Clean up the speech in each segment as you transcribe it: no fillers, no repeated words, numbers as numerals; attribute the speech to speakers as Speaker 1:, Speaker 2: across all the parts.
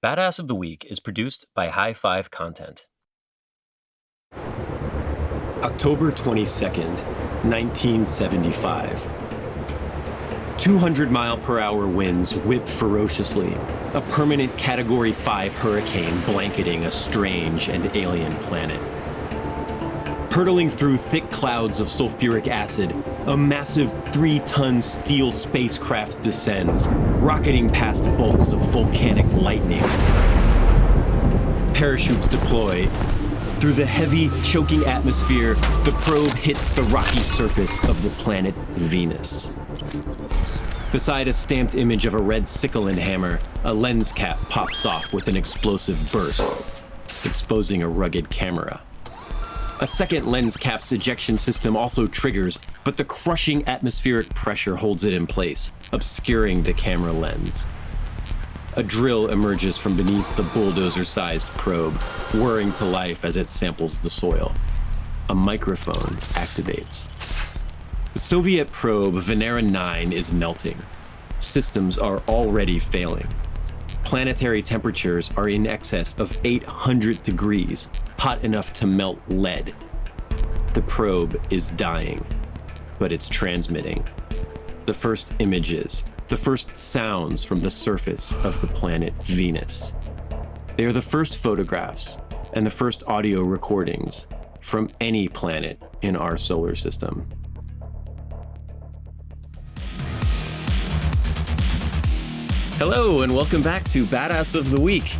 Speaker 1: Badass of the Week is produced by High Five Content. October 22nd, 1975. 200-mile-per-hour winds whip ferociously, a permanent Category 5 hurricane blanketing a strange and alien planet. Hurtling through thick clouds of sulfuric acid, a massive 3-ton steel spacecraft descends, rocketing past bolts of volcanic lightning. Parachutes deploy. Through the heavy, choking atmosphere, the probe hits the rocky surface of the planet Venus. Beside a stamped image of a red sickle and hammer, a lens cap pops off with an explosive burst, exposing a rugged camera. A second lens cap's ejection system also triggers, but the crushing atmospheric pressure holds it in place, obscuring the camera lens. A drill emerges from beneath the bulldozer-sized probe, whirring to life as it samples the soil. A microphone activates. The Soviet probe Venera 9 is melting. Systems are already failing. Planetary temperatures are in excess of 800 degrees, hot enough to melt lead. The probe is dying, but it's transmitting. The first images, the first sounds from the surface of the planet Venus. They are the first photographs and the first audio recordings from any planet in our solar system. Hello, and welcome back to Badass of the Week.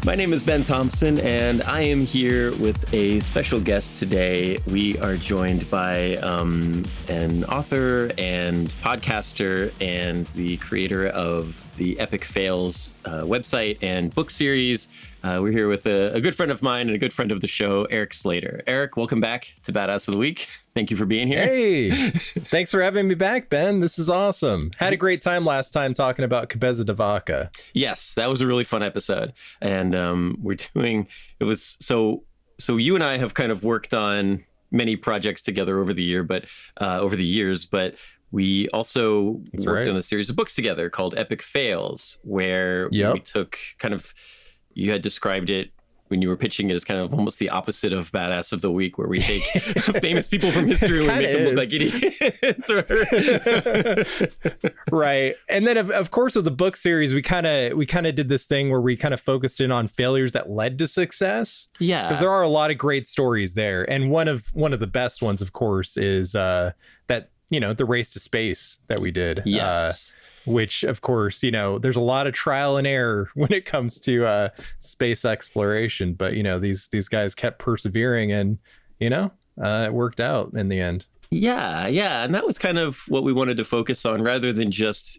Speaker 1: My name is Ben Thompson, and I am here with a special guest today. We are joined by an author and podcaster and the creator of the Epik Fails website and book series. We're here with a good friend of mine and a good friend of the show, Erik Slader. Erik, welcome back to Badass of the Week. Thank you for being here.
Speaker 2: Hey, thanks for having me back, Ben. This is awesome. Had a great time last time talking about Kabeza
Speaker 1: Yes, that was a really fun episode. And so you and I have kind of worked on many projects together over the years, but we also worked on a series of books together called Epik Fails, where we took you had described it when you were pitching it as kind of almost the opposite of Badass of the Week, where we take famous people from history and we make them look like idiots.
Speaker 2: Right. And then of course with the book series, we kind of did this thing where we kind of focused in on failures that led to success. Yeah. Because there are a lot of great stories there. And one of the best ones, of course, is the race to space that we did.
Speaker 1: Yes.
Speaker 2: Which, of course, there's a lot of trial and error when it comes to space exploration. But, these guys kept persevering and, it worked out in the end.
Speaker 1: Yeah. And that was kind of what we wanted to focus on rather than just,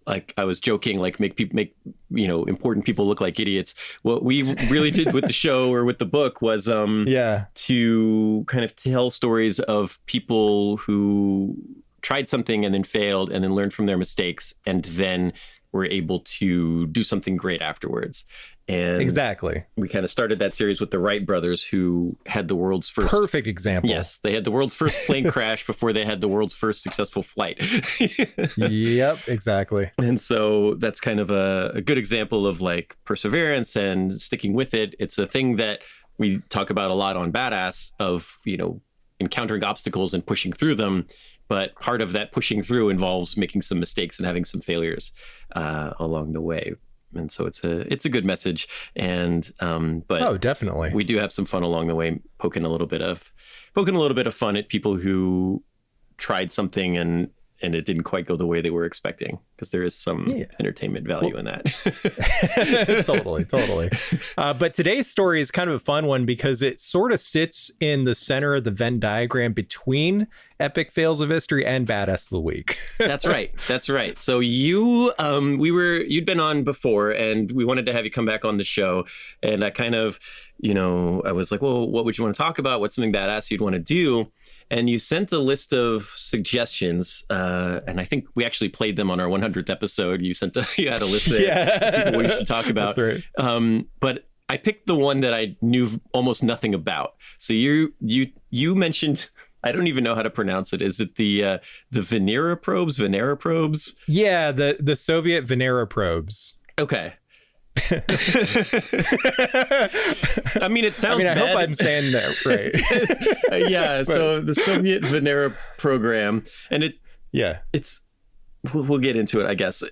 Speaker 1: like I was joking, like make important people look like idiots. What we really did with the show or with the book was to kind of tell stories of people who tried something and then failed and then learned from their mistakes and then were able to do something great afterwards. And
Speaker 2: exactly.
Speaker 1: We kind of started that series with the Wright brothers, who had the world's first...
Speaker 2: Perfect example.
Speaker 1: Yes, they had the world's first plane crash before they had the world's first successful flight.
Speaker 2: Yep, exactly.
Speaker 1: And so that's kind of a good example of like perseverance and sticking with it. It's a thing that we talk about a lot on Badass of, encountering obstacles and pushing through them. But part of that pushing through involves making some mistakes and having some failures along the way. And so it's a good message. And but
Speaker 2: definitely,
Speaker 1: we do have some fun along the way, poking a little bit of fun at people who tried something and it didn't quite go the way they were expecting, because there is some entertainment value in that.
Speaker 2: Totally. But today's story is kind of a fun one because it sort of sits in the center of the Venn diagram between Epik Fails of History and Badass of the Week.
Speaker 1: That's right. So you'd been on before and we wanted to have you come back on the show. And I kind of, I was like, well, what would you want to talk about? What's something badass you'd want to do? And you sent a list of suggestions, and I think we actually played them on our 100th episode. You had a list there of people we should talk about.
Speaker 2: That's right.
Speaker 1: But I picked the one that I knew almost nothing about. So you mentioned, I don't even know how to pronounce it. Is it the Venera probes?
Speaker 2: Yeah, the Soviet Venera probes.
Speaker 1: Okay. I mean, it sounds bad.
Speaker 2: I hope I'm saying that right.
Speaker 1: Yeah. So the Soviet Venera Program, and it's we'll get into it, I guess.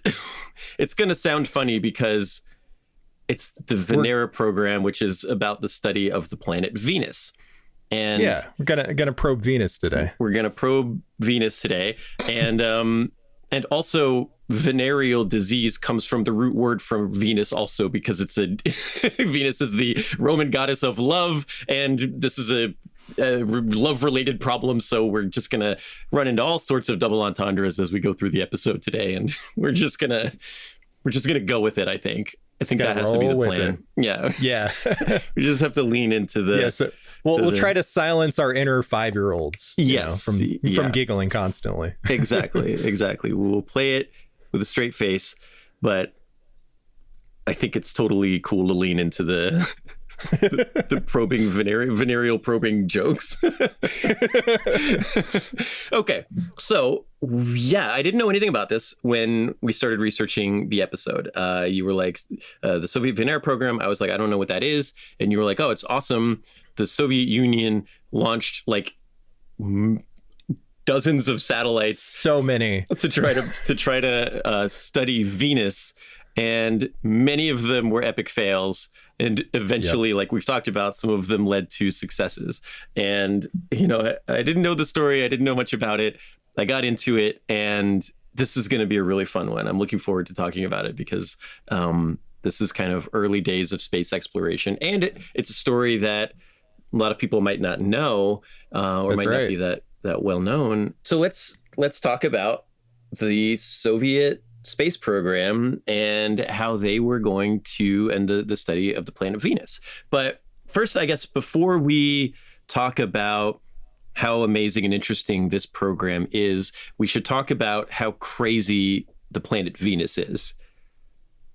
Speaker 1: It's going to sound funny because it's the Venera Program, which is about the study of the planet Venus. And
Speaker 2: we're gonna probe Venus today.
Speaker 1: We're gonna probe Venus today, and also venereal disease comes from the root word from Venus, also because it's Venus is the Roman goddess of love, and this is a love-related problem. So we're just gonna run into all sorts of double entendres as we go through the episode today, and we're just gonna go with it. I think that has to be the plan. Yeah. We just have to lean into the.
Speaker 2: We'll try to silence our inner 5-year-olds. From giggling constantly.
Speaker 1: Exactly. We'll play it with a straight face, but I think it's totally cool to lean into the probing venereal probing jokes. Okay, so I didn't know anything about this when we started researching the episode. You were like, the Soviet Venera Program. I was like, I don't know what that is, and you were like, oh, it's awesome. The Soviet Union launched like dozens of satellites,
Speaker 2: so many,
Speaker 1: to try to study Venus, and many of them were epic fails. And eventually, like we've talked about, some of them led to successes. And, I didn't know the story. I didn't know much about it. I got into it, and this is going to be a really fun one. I'm looking forward to talking about it because this is kind of early days of space exploration. And it's a story that a lot of people might not know or might not be that well known. So let's talk about the Soviet space program and how they were going to end the study of the planet Venus. But first, I guess, before we talk about how amazing and interesting this program is, we should talk about how crazy the planet Venus is.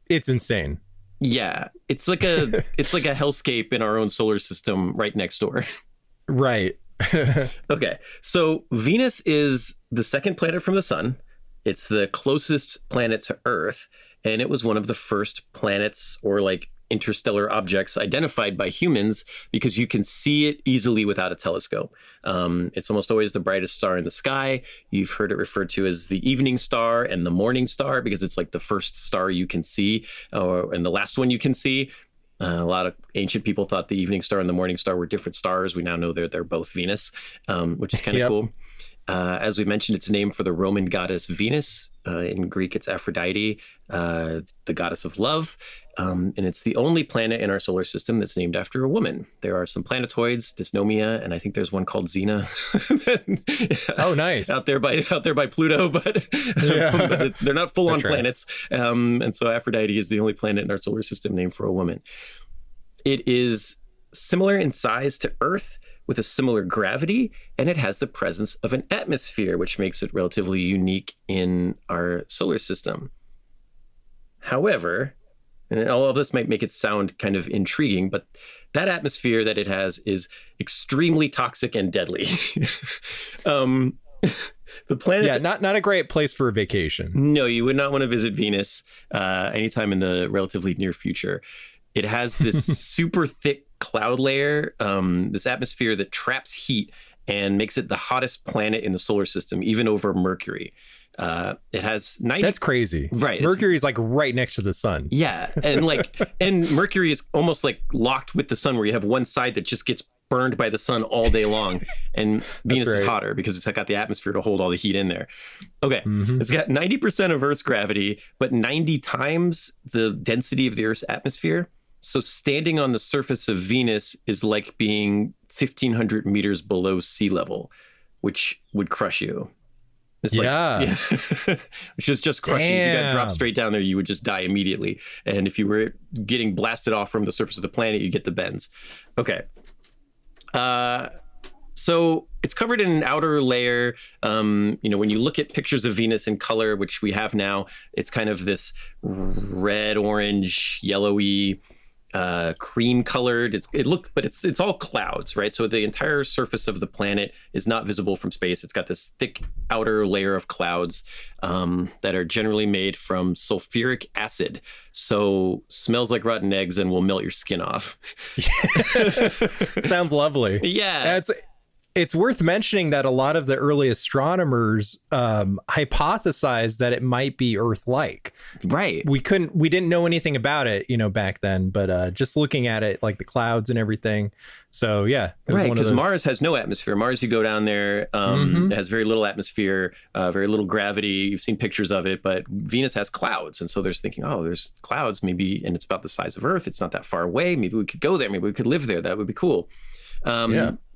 Speaker 2: It's insane.
Speaker 1: Yeah, it's like a hellscape in our own solar system right next door.
Speaker 2: Right.
Speaker 1: Okay, so Venus is the second planet from the sun. It's the closest planet to Earth, and it was one of the first planets or like interstellar objects identified by humans because you can see it easily without a telescope. It's almost always the brightest star in the sky. You've heard it referred to as the evening star and the morning star because it's like the first star you can see and the last one you can see. A lot of ancient people thought the evening star and the morning star were different stars. We now know they're both Venus, which is kind of cool. As we mentioned, it's named for the Roman goddess Venus. In Greek, it's Aphrodite, the goddess of love. And it's the only planet in our solar system that's named after a woman. There are some planetoids, Dysnomia, and I think there's one called Xena.
Speaker 2: Oh, nice.
Speaker 1: out there by Pluto, but they're not full-on planets. And so Aphrodite is the only planet in our solar system named for a woman. It is similar in size to Earth, with a similar gravity, and it has the presence of an atmosphere, which makes it relatively unique in our solar system. However, and all of this might make it sound kind of intriguing, but that atmosphere that it has is extremely toxic and deadly. The planet,
Speaker 2: not a great place for a vacation.
Speaker 1: No, you would not want to visit Venus anytime in the relatively near future. It has this super thick cloud layer, this atmosphere that traps heat and makes it the hottest planet in the solar system, even over Mercury. It has 90.
Speaker 2: That's crazy,
Speaker 1: right?
Speaker 2: Mercury is like right next to the sun.
Speaker 1: Yeah, and Mercury is almost like locked with the sun, where you have one side that just gets burned by the sun all day long, and Venus is hotter because it's got the atmosphere to hold all the heat in there. Okay, It's got 90% of Earth's gravity, but 90 times the density of the Earth's atmosphere. So standing on the surface of Venus is like being 1,500 meters below sea level, which would crush you. It's which is just crushing. If you got dropped straight down there, you would just die immediately. And if you were getting blasted off from the surface of the planet, you get the bends. Okay. So it's covered in an outer layer. When you look at pictures of Venus in color, which we have now, it's kind of this red, orange, yellowy cream colored. It's all clouds, right? So the entire surface of the planet is not visible from space. It's got this thick outer layer of clouds that are generally made from sulfuric acid. So smells like rotten eggs and will melt your skin off.
Speaker 2: Sounds lovely.
Speaker 1: Yeah.
Speaker 2: It's worth mentioning that a lot of the early astronomers hypothesized that it might be Earth-like.
Speaker 1: Right.
Speaker 2: We didn't know anything about it, back then, but just looking at it, like the clouds and everything. So yeah,
Speaker 1: right. Because Mars has no atmosphere. Mars, you go down there, it has very little atmosphere, very little gravity. You've seen pictures of it, but Venus has clouds, and so there's thinking, oh, there's clouds, maybe, and it's about the size of Earth. It's not that far away. Maybe we could go there. Maybe we could live there. That would be cool.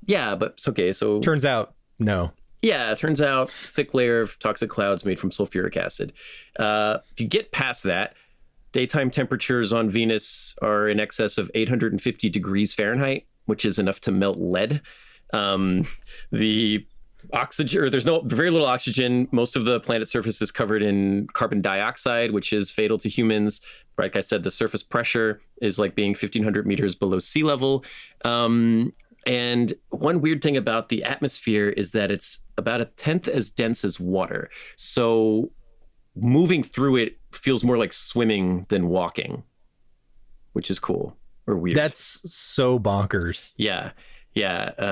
Speaker 1: Yeah, but it's okay. So
Speaker 2: turns out, no.
Speaker 1: Yeah, it turns out thick layer of toxic clouds made from sulfuric acid. If you get past that, daytime temperatures on Venus are in excess of 850 degrees Fahrenheit, which is enough to melt lead. The oxygen, or there's very little oxygen. Most of the planet's surface is covered in carbon dioxide, which is fatal to humans. Like I said, the surface pressure is like being 1,500 meters below sea level. And one weird thing about the atmosphere is that it's about 1/10 as dense as water. So moving through it feels more like swimming than walking, which is cool or weird.
Speaker 2: That's so bonkers.
Speaker 1: Yeah.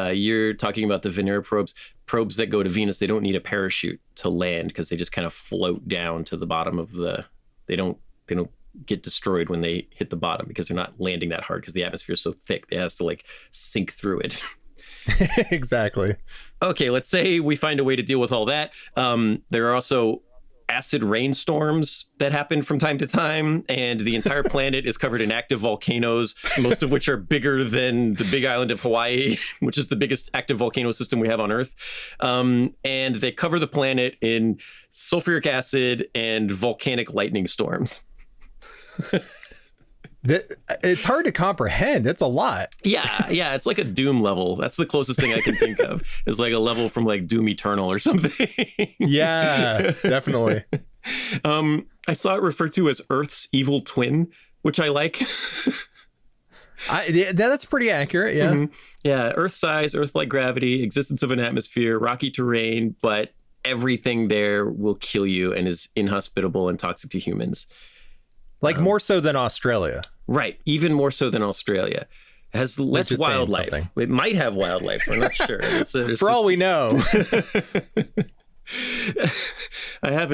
Speaker 1: You're talking about the Venera probes that go to Venus. They don't need a parachute to land because they just kind of float down to the bottom of they don't get destroyed when they hit the bottom because they're not landing that hard because the atmosphere is so thick. It has to like sink through it.
Speaker 2: Exactly.
Speaker 1: Okay, let's say we find a way to deal with all that. There are also acid rainstorms that happen from time to time, and the entire planet is covered in active volcanoes, most of which are bigger than the big island of Hawaii, which is the biggest active volcano system we have on Earth. And they cover the planet in sulfuric acid and volcanic lightning storms.
Speaker 2: It's hard to comprehend. It's a lot.
Speaker 1: Yeah, it's like a Doom level. That's the closest thing I can think of. It's like a level from like Doom Eternal or something.
Speaker 2: Yeah, definitely.
Speaker 1: I saw it referred to as Earth's evil twin, which I like.
Speaker 2: That's pretty accurate. Yeah.
Speaker 1: Mm-hmm. Yeah, Earth size, Earth-like gravity, existence of an atmosphere, rocky terrain, but everything there will kill you and is inhospitable and toxic to humans.
Speaker 2: Like more so than Australia.
Speaker 1: Right. Even more so than Australia. It has less wildlife. It might have wildlife. We're not sure.
Speaker 2: For all we know.
Speaker 1: I have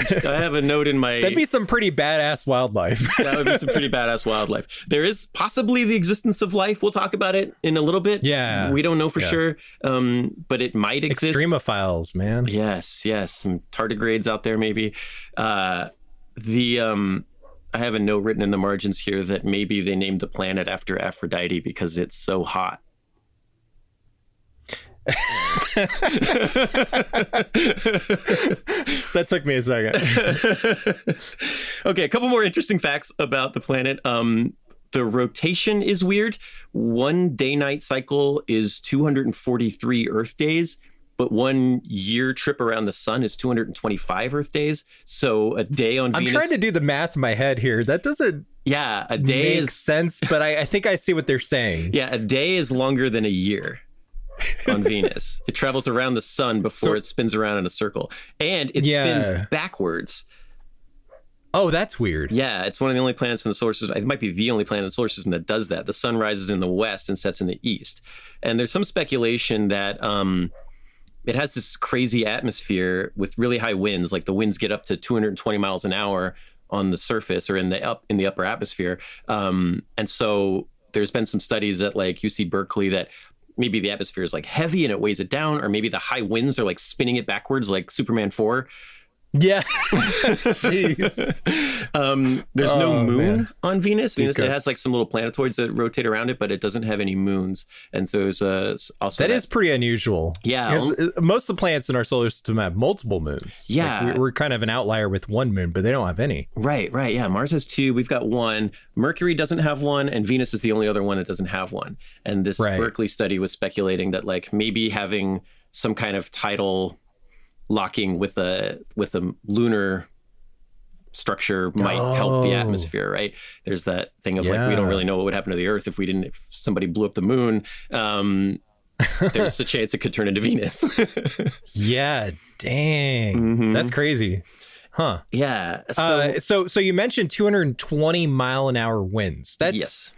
Speaker 1: a note in my...
Speaker 2: That'd be some pretty badass wildlife.
Speaker 1: That would be some pretty badass wildlife. There is possibly the existence of life. We'll talk about it in a little bit.
Speaker 2: Yeah.
Speaker 1: We don't know for sure, but it might exist.
Speaker 2: Extremophiles, man.
Speaker 1: Yes. Some tardigrades out there, maybe. I have a note written in the margins here that maybe they named the planet after Aphrodite because it's so hot.
Speaker 2: That took me a second.
Speaker 1: Okay, a couple more interesting facts about the planet. The rotation is weird. One day-night cycle is 243 Earth days, but 1 year trip around the sun is 225 Earth days. So a day on Venus...
Speaker 2: I'm trying to do the math in my head here. That doesn't
Speaker 1: a day
Speaker 2: make sense, but I think I see what they're saying.
Speaker 1: Yeah, a day is longer than a year on Venus. It travels around the sun before it spins around in a circle. And it spins backwards.
Speaker 2: Oh, that's weird.
Speaker 1: Yeah, it's one of the only planets in the solar system. It might be the only planet in the solar system that does that. The sun rises in the west and sets in the east. And there's some speculation that... it has this crazy atmosphere with really high winds. Like the winds get up to 220 miles an hour on the surface or in the upper atmosphere. And so there's been some studies at like UC Berkeley that maybe the atmosphere is like heavy and it weighs it down, or maybe the high winds are like spinning it backwards like Superman 4.
Speaker 2: Yeah. Jeez.
Speaker 1: There's no moon on Venus. It has like some little planetoids that rotate around it, but it doesn't have any moons. And so there's also
Speaker 2: that is pretty unusual.
Speaker 1: Yeah.
Speaker 2: Most of the planets in our solar system have multiple moons.
Speaker 1: Yeah.
Speaker 2: Like we're kind of an outlier with one moon, but they don't have any.
Speaker 1: Right. Yeah. Mars has 2. We've got 1. Mercury doesn't have 1, and Venus is the only other one that doesn't have 1. And this Berkeley study was speculating that like maybe having some kind of tidal locking with a lunar structure might help the atmosphere, right? There's that thing of like, we don't really know what would happen to the Earth if somebody blew up the moon. There's a chance it could turn into Venus.
Speaker 2: Yeah, dang. That's crazy. Huh.
Speaker 1: Yeah.
Speaker 2: So you mentioned 220 mile an hour winds. That's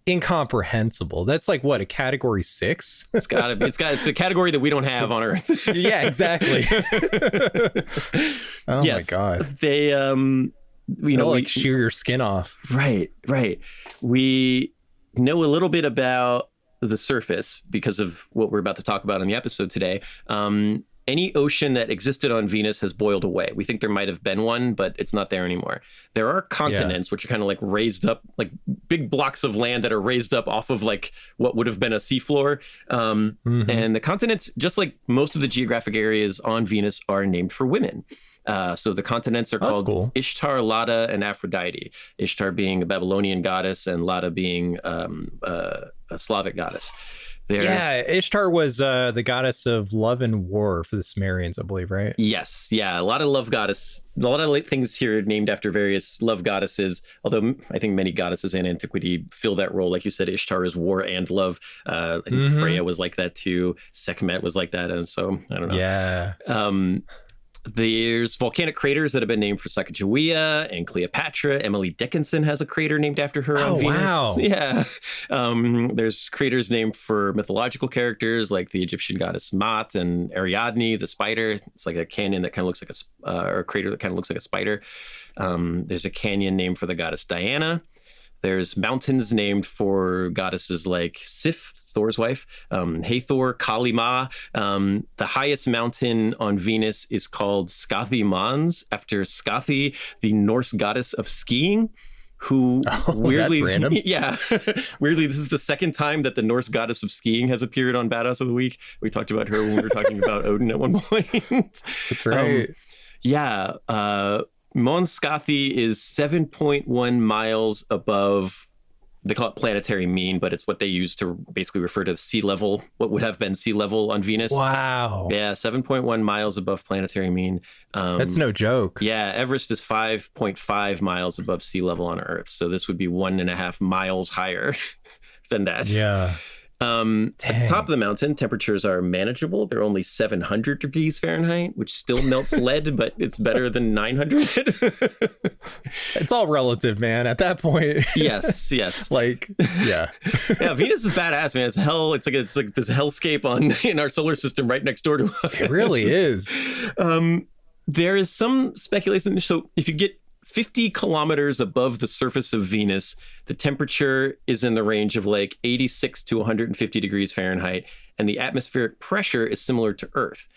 Speaker 2: incomprehensible. That's like what, a category 6? It's
Speaker 1: a category that we don't have on Earth.
Speaker 2: Yeah, exactly. Oh my God.
Speaker 1: They
Speaker 2: like shear your skin off.
Speaker 1: Right. We know a little bit about the surface because of what we're about to talk about in the episode today. Any ocean that existed on Venus has boiled away. We think there might have been one, but it's not there anymore. There are continents, which are kind of like raised up, like big blocks of land that are raised up off of like what would have been a seafloor. And the continents, just like most of the geographic areas on Venus, are named for women. So the continents are called Ishtar, Lada, and Aphrodite. Ishtar being a Babylonian goddess and Lada being a Slavic goddess.
Speaker 2: Ishtar was the goddess of love and war for the Sumerians, I believe, right?
Speaker 1: Yes. Yeah. A lot of love goddess. A lot of things here named after various love goddesses, although I think many goddesses in antiquity fill that role. Like you said, Ishtar is war and love. And Freya was like that too. Sekhmet was like that. And so, I don't know.
Speaker 2: Yeah.
Speaker 1: There's volcanic craters that have been named for Sacagawea and Cleopatra. Emily Dickinson has a crater named after her on Venus. Wow. Yeah. There's craters named for mythological characters like the Egyptian goddess Mat and Ariadne, the spider. It's like a canyon that kind of looks like or a crater that kind of looks like a spider. There's a canyon named for the goddess Diana. There's mountains named for goddesses like Sif, Thor's wife, Hathor, Kali Ma. The highest mountain on Venus is called Skathi Mons, after Skathi, the Norse goddess of skiing, who weirdly,
Speaker 2: that's random.
Speaker 1: Yeah, weirdly, this is the second time that the Norse goddess of skiing has appeared on Badass of the Week. We talked about her when we were talking about Odin at one point.
Speaker 2: That's right.
Speaker 1: Mons Skathi is 7.1 miles above, they call it planetary mean, but it's what they use to basically refer to sea level, what would have been sea level on Venus.
Speaker 2: Wow.
Speaker 1: Yeah, 7.1 miles above planetary mean.
Speaker 2: That's no joke.
Speaker 1: Yeah, Everest is 5.5 miles above sea level on Earth. So this would be 1.5 miles higher than that.
Speaker 2: Yeah.
Speaker 1: At the top of the mountain, temperatures are manageable. They're only 700 degrees Fahrenheit, which still melts lead, but it's better than 900.
Speaker 2: It's all relative, man. At that point.
Speaker 1: Yes.
Speaker 2: Yeah.
Speaker 1: Yeah, Venus is badass, man. It's hell. It's like this hellscape in our solar system right next door to us.
Speaker 2: It really is.
Speaker 1: There is some speculation. So if you get 50 kilometers above the surface of Venus, the temperature is in the range of like 86 to 150 degrees Fahrenheit, and the atmospheric pressure is similar to Earth.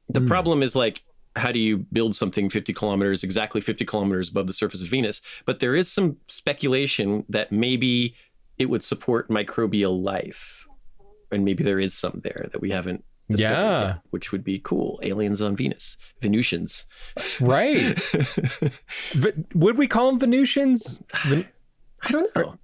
Speaker 1: The problem is like, how do you build something exactly 50 kilometers above the surface of Venus? But there is some speculation that maybe it would support microbial life, and maybe there is some there that we haven't discovered yet, which would be cool. Aliens on Venus, Venusians.
Speaker 2: Right. Would we call them Venusians?
Speaker 1: I don't know.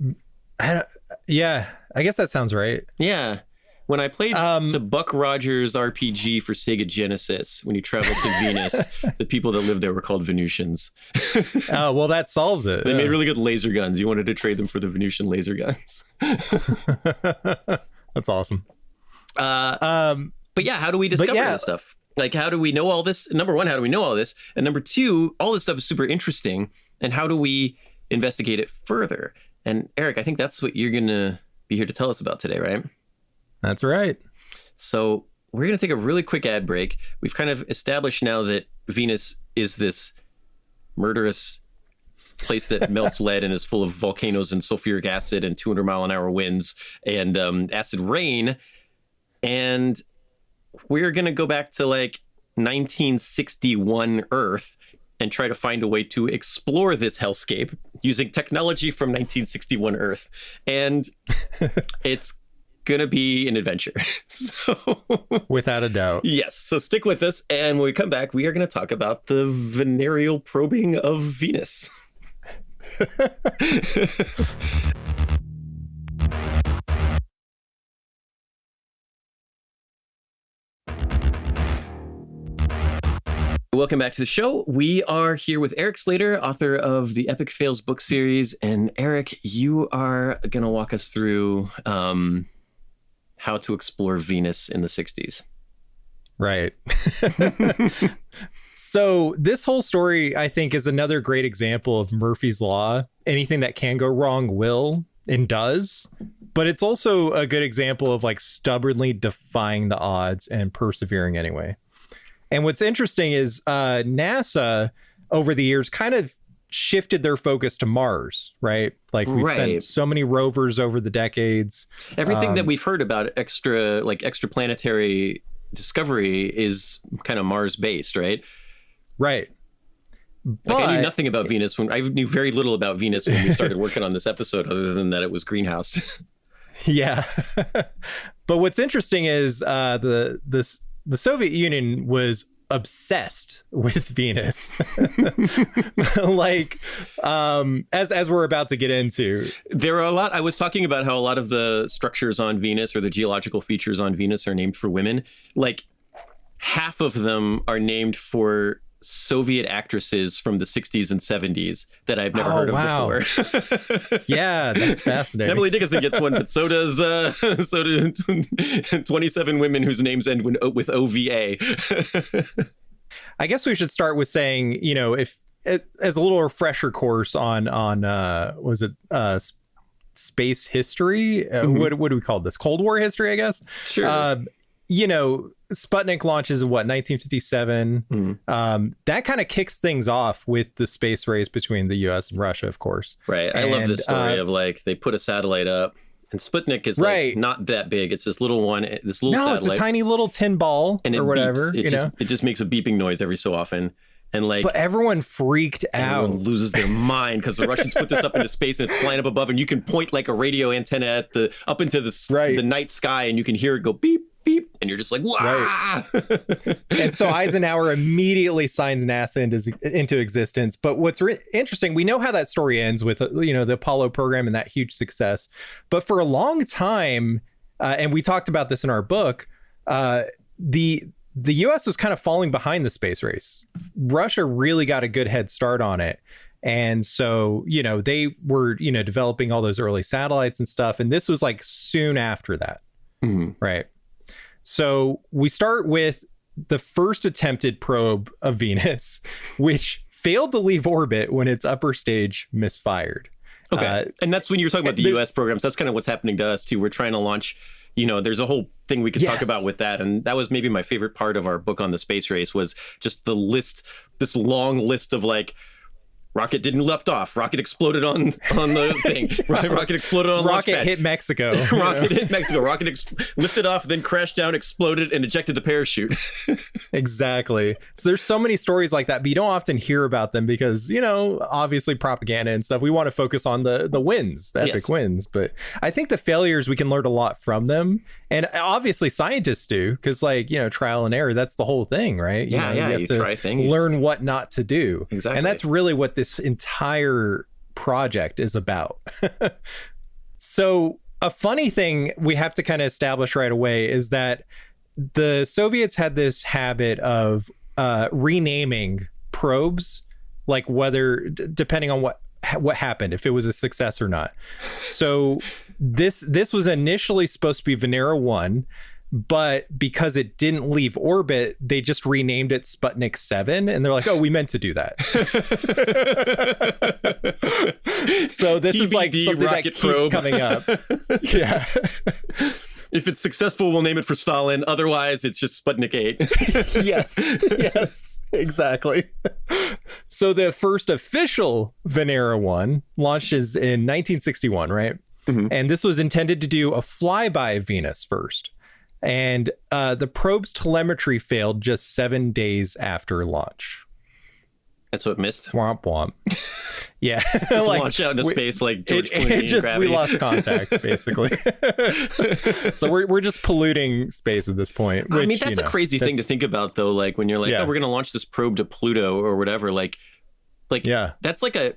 Speaker 2: I guess that sounds right.
Speaker 1: Yeah. When I played the Buck Rogers RPG for Sega Genesis, when you traveled to Venus, the people that lived there were called Venusians.
Speaker 2: Oh, well, that solves it.
Speaker 1: They made really good laser guns. You wanted to trade them for the Venusian laser guns.
Speaker 2: That's awesome.
Speaker 1: But yeah, how do we discover this stuff? Like, how do we know all this? Number one, how do we know all this? And number two, all this stuff is super interesting. And how do we investigate it further? And Eric, I think that's what you're going to be here to tell us about today, right?
Speaker 2: That's right.
Speaker 1: So we're going to take a really quick ad break. We've kind of established now that Venus is this murderous place that melts lead and is full of volcanoes and sulfuric acid and 200 mile an hour winds and acid rain. And we're going to go back to like 1961 Earth and try to find a way to explore this hellscape using technology from 1961 Earth. And it's going to be an adventure. So,
Speaker 2: without a doubt.
Speaker 1: Yes. So stick with us. And when we come back, we are going to talk about the venereal probing of Venus. Welcome back to the show. We are here with Erik Slader, author of the Epik Fails book series. And Erik, you are going to walk us through how to explore Venus in the 60s.
Speaker 2: Right. So this whole story, I think, is another great example of Murphy's Law. Anything that can go wrong will and does. But it's also a good example of like stubbornly defying the odds and persevering anyway. And what's interesting is NASA over the years kind of shifted their focus to Mars, right? Like we've sent so many rovers over the decades.
Speaker 1: Everything that we've heard about extraplanetary discovery is kind of Mars based, right?
Speaker 2: Right.
Speaker 1: Like I knew nothing about Venus I knew very little about Venus when we started working on this episode, other than that it was greenhouse.
Speaker 2: Yeah. But what's interesting is the Soviet Union was obsessed with Venus. Like as we're about to get into.
Speaker 1: There are a lot. I was talking about how a lot of the structures on Venus or the geological features on Venus are named for women. Like half of them are named for Soviet actresses from the 60s and 70s that I've never heard of before.
Speaker 2: Yeah, that's fascinating.
Speaker 1: Emily Dickinson gets one, but so do 27 women whose names end with OVA.
Speaker 2: I guess we should start with saying, you know, if as a little refresher course on was it space history? What do we call this? Cold War history, I guess.
Speaker 1: Sure.
Speaker 2: You know, Sputnik launches in 1957. That kind of kicks things off with the space race between the US and Russia, of course.
Speaker 1: Right. I love this story of like they put a satellite up and Sputnik is like not that big. It's this little one, satellite.
Speaker 2: It's a tiny little tin ball
Speaker 1: and
Speaker 2: or whatever.
Speaker 1: It just makes a beeping noise every so often. And like,
Speaker 2: but everyone freaked out.
Speaker 1: Everyone loses their mind because the Russians put this up into space and it's flying up above, and you can point like a radio antenna up into the night sky, and you can hear it go beep, beep, and you're just like, wow.
Speaker 2: And so Eisenhower immediately signs NASA into existence. But what's interesting, we know how that story ends with the Apollo program and that huge success. But for a long time, and we talked about this in our book, the US was kind of falling behind the space race. Russia really got a good head start on it. And so, they were, developing all those early satellites and stuff. And this was like soon after that. Right. So we start with the first attempted probe of Venus, which failed to leave orbit when its upper stage misfired.
Speaker 1: Okay. And that's when you're talking about the US programs. That's kind of what's happening to us too. We're trying to launch, there's a whole thing we could talk about with that. And that was maybe my favorite part of our book on the space race, was just this long list of like, rocket didn't lift off. Rocket exploded on the thing. Rocket exploded on launch pad.
Speaker 2: Rocket hit Mexico.
Speaker 1: Rocket hit Mexico. Rocket lifted off, then crashed down, exploded, and ejected the parachute.
Speaker 2: Exactly. So there's so many stories like that, but you don't often hear about them because, obviously propaganda and stuff. We want to focus on the wins, the epic wins. But I think the failures, we can learn a lot from them. And obviously scientists do, because trial and error, that's the whole thing, right? You have to
Speaker 1: try things.
Speaker 2: Learn what not to do.
Speaker 1: Exactly.
Speaker 2: And that's really what this entire project is about. So a funny thing we have to kind of establish right away is that the Soviets had this habit of renaming probes, like whether depending on what happened, if it was a success or not. So this was initially supposed to be Venera 1, but because it didn't leave orbit, they just renamed it Sputnik 7, and they're like, oh, we meant to do that. So this is like something that keeps coming up. Yeah.
Speaker 1: If it's successful, we'll name it for Stalin. Otherwise, it's just Sputnik 8.
Speaker 2: Yes, exactly. So the first official Venera 1 launches in 1961, right? And this was intended to do a flyby of Venus first. And the probe's telemetry failed just 7 days after launch.
Speaker 1: That's what missed.
Speaker 2: Womp womp. Yeah.
Speaker 1: Just launch out into space like George Clooney and Gravity.
Speaker 2: We lost contact, basically. So we're just polluting space at this point. Which,
Speaker 1: I mean, that's a crazy thing to think about, though. Like when you're like, oh, we're going to launch this probe to Pluto or whatever. Like, that's like a,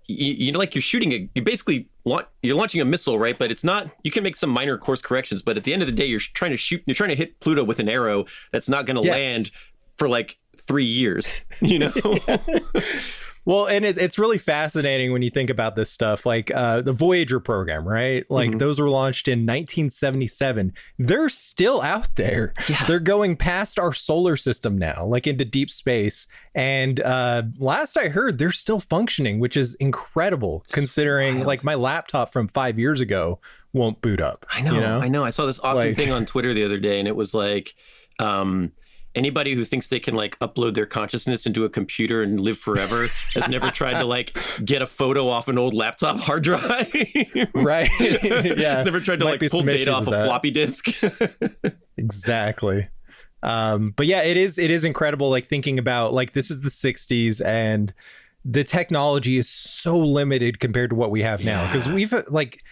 Speaker 1: like you're shooting you're launching a missile, right? But it's not, you can make some minor course corrections, but at the end of the day, you're trying to hit Pluto with an arrow that's not going to land for like 3 years, you know?
Speaker 2: Well, and it's really fascinating when you think about this stuff, like the Voyager program, right? Like those were launched in 1977. They're still out there. Yeah. They're going past our solar system now, like into deep space. And last I heard, they're still functioning, which is incredible considering like my laptop from 5 years ago won't boot up.
Speaker 1: I know. I saw this awesome thing on Twitter the other day, and it was like, anybody who thinks they can like upload their consciousness into a computer and live forever has never tried to like get a photo off an old laptop hard drive.
Speaker 2: Right. Yeah.
Speaker 1: Has never tried to like pull data off a floppy disk.
Speaker 2: Exactly. But yeah, it is incredible. Like thinking about like, this is the 60s and the technology is so limited compared to what we have now. Cause we've like,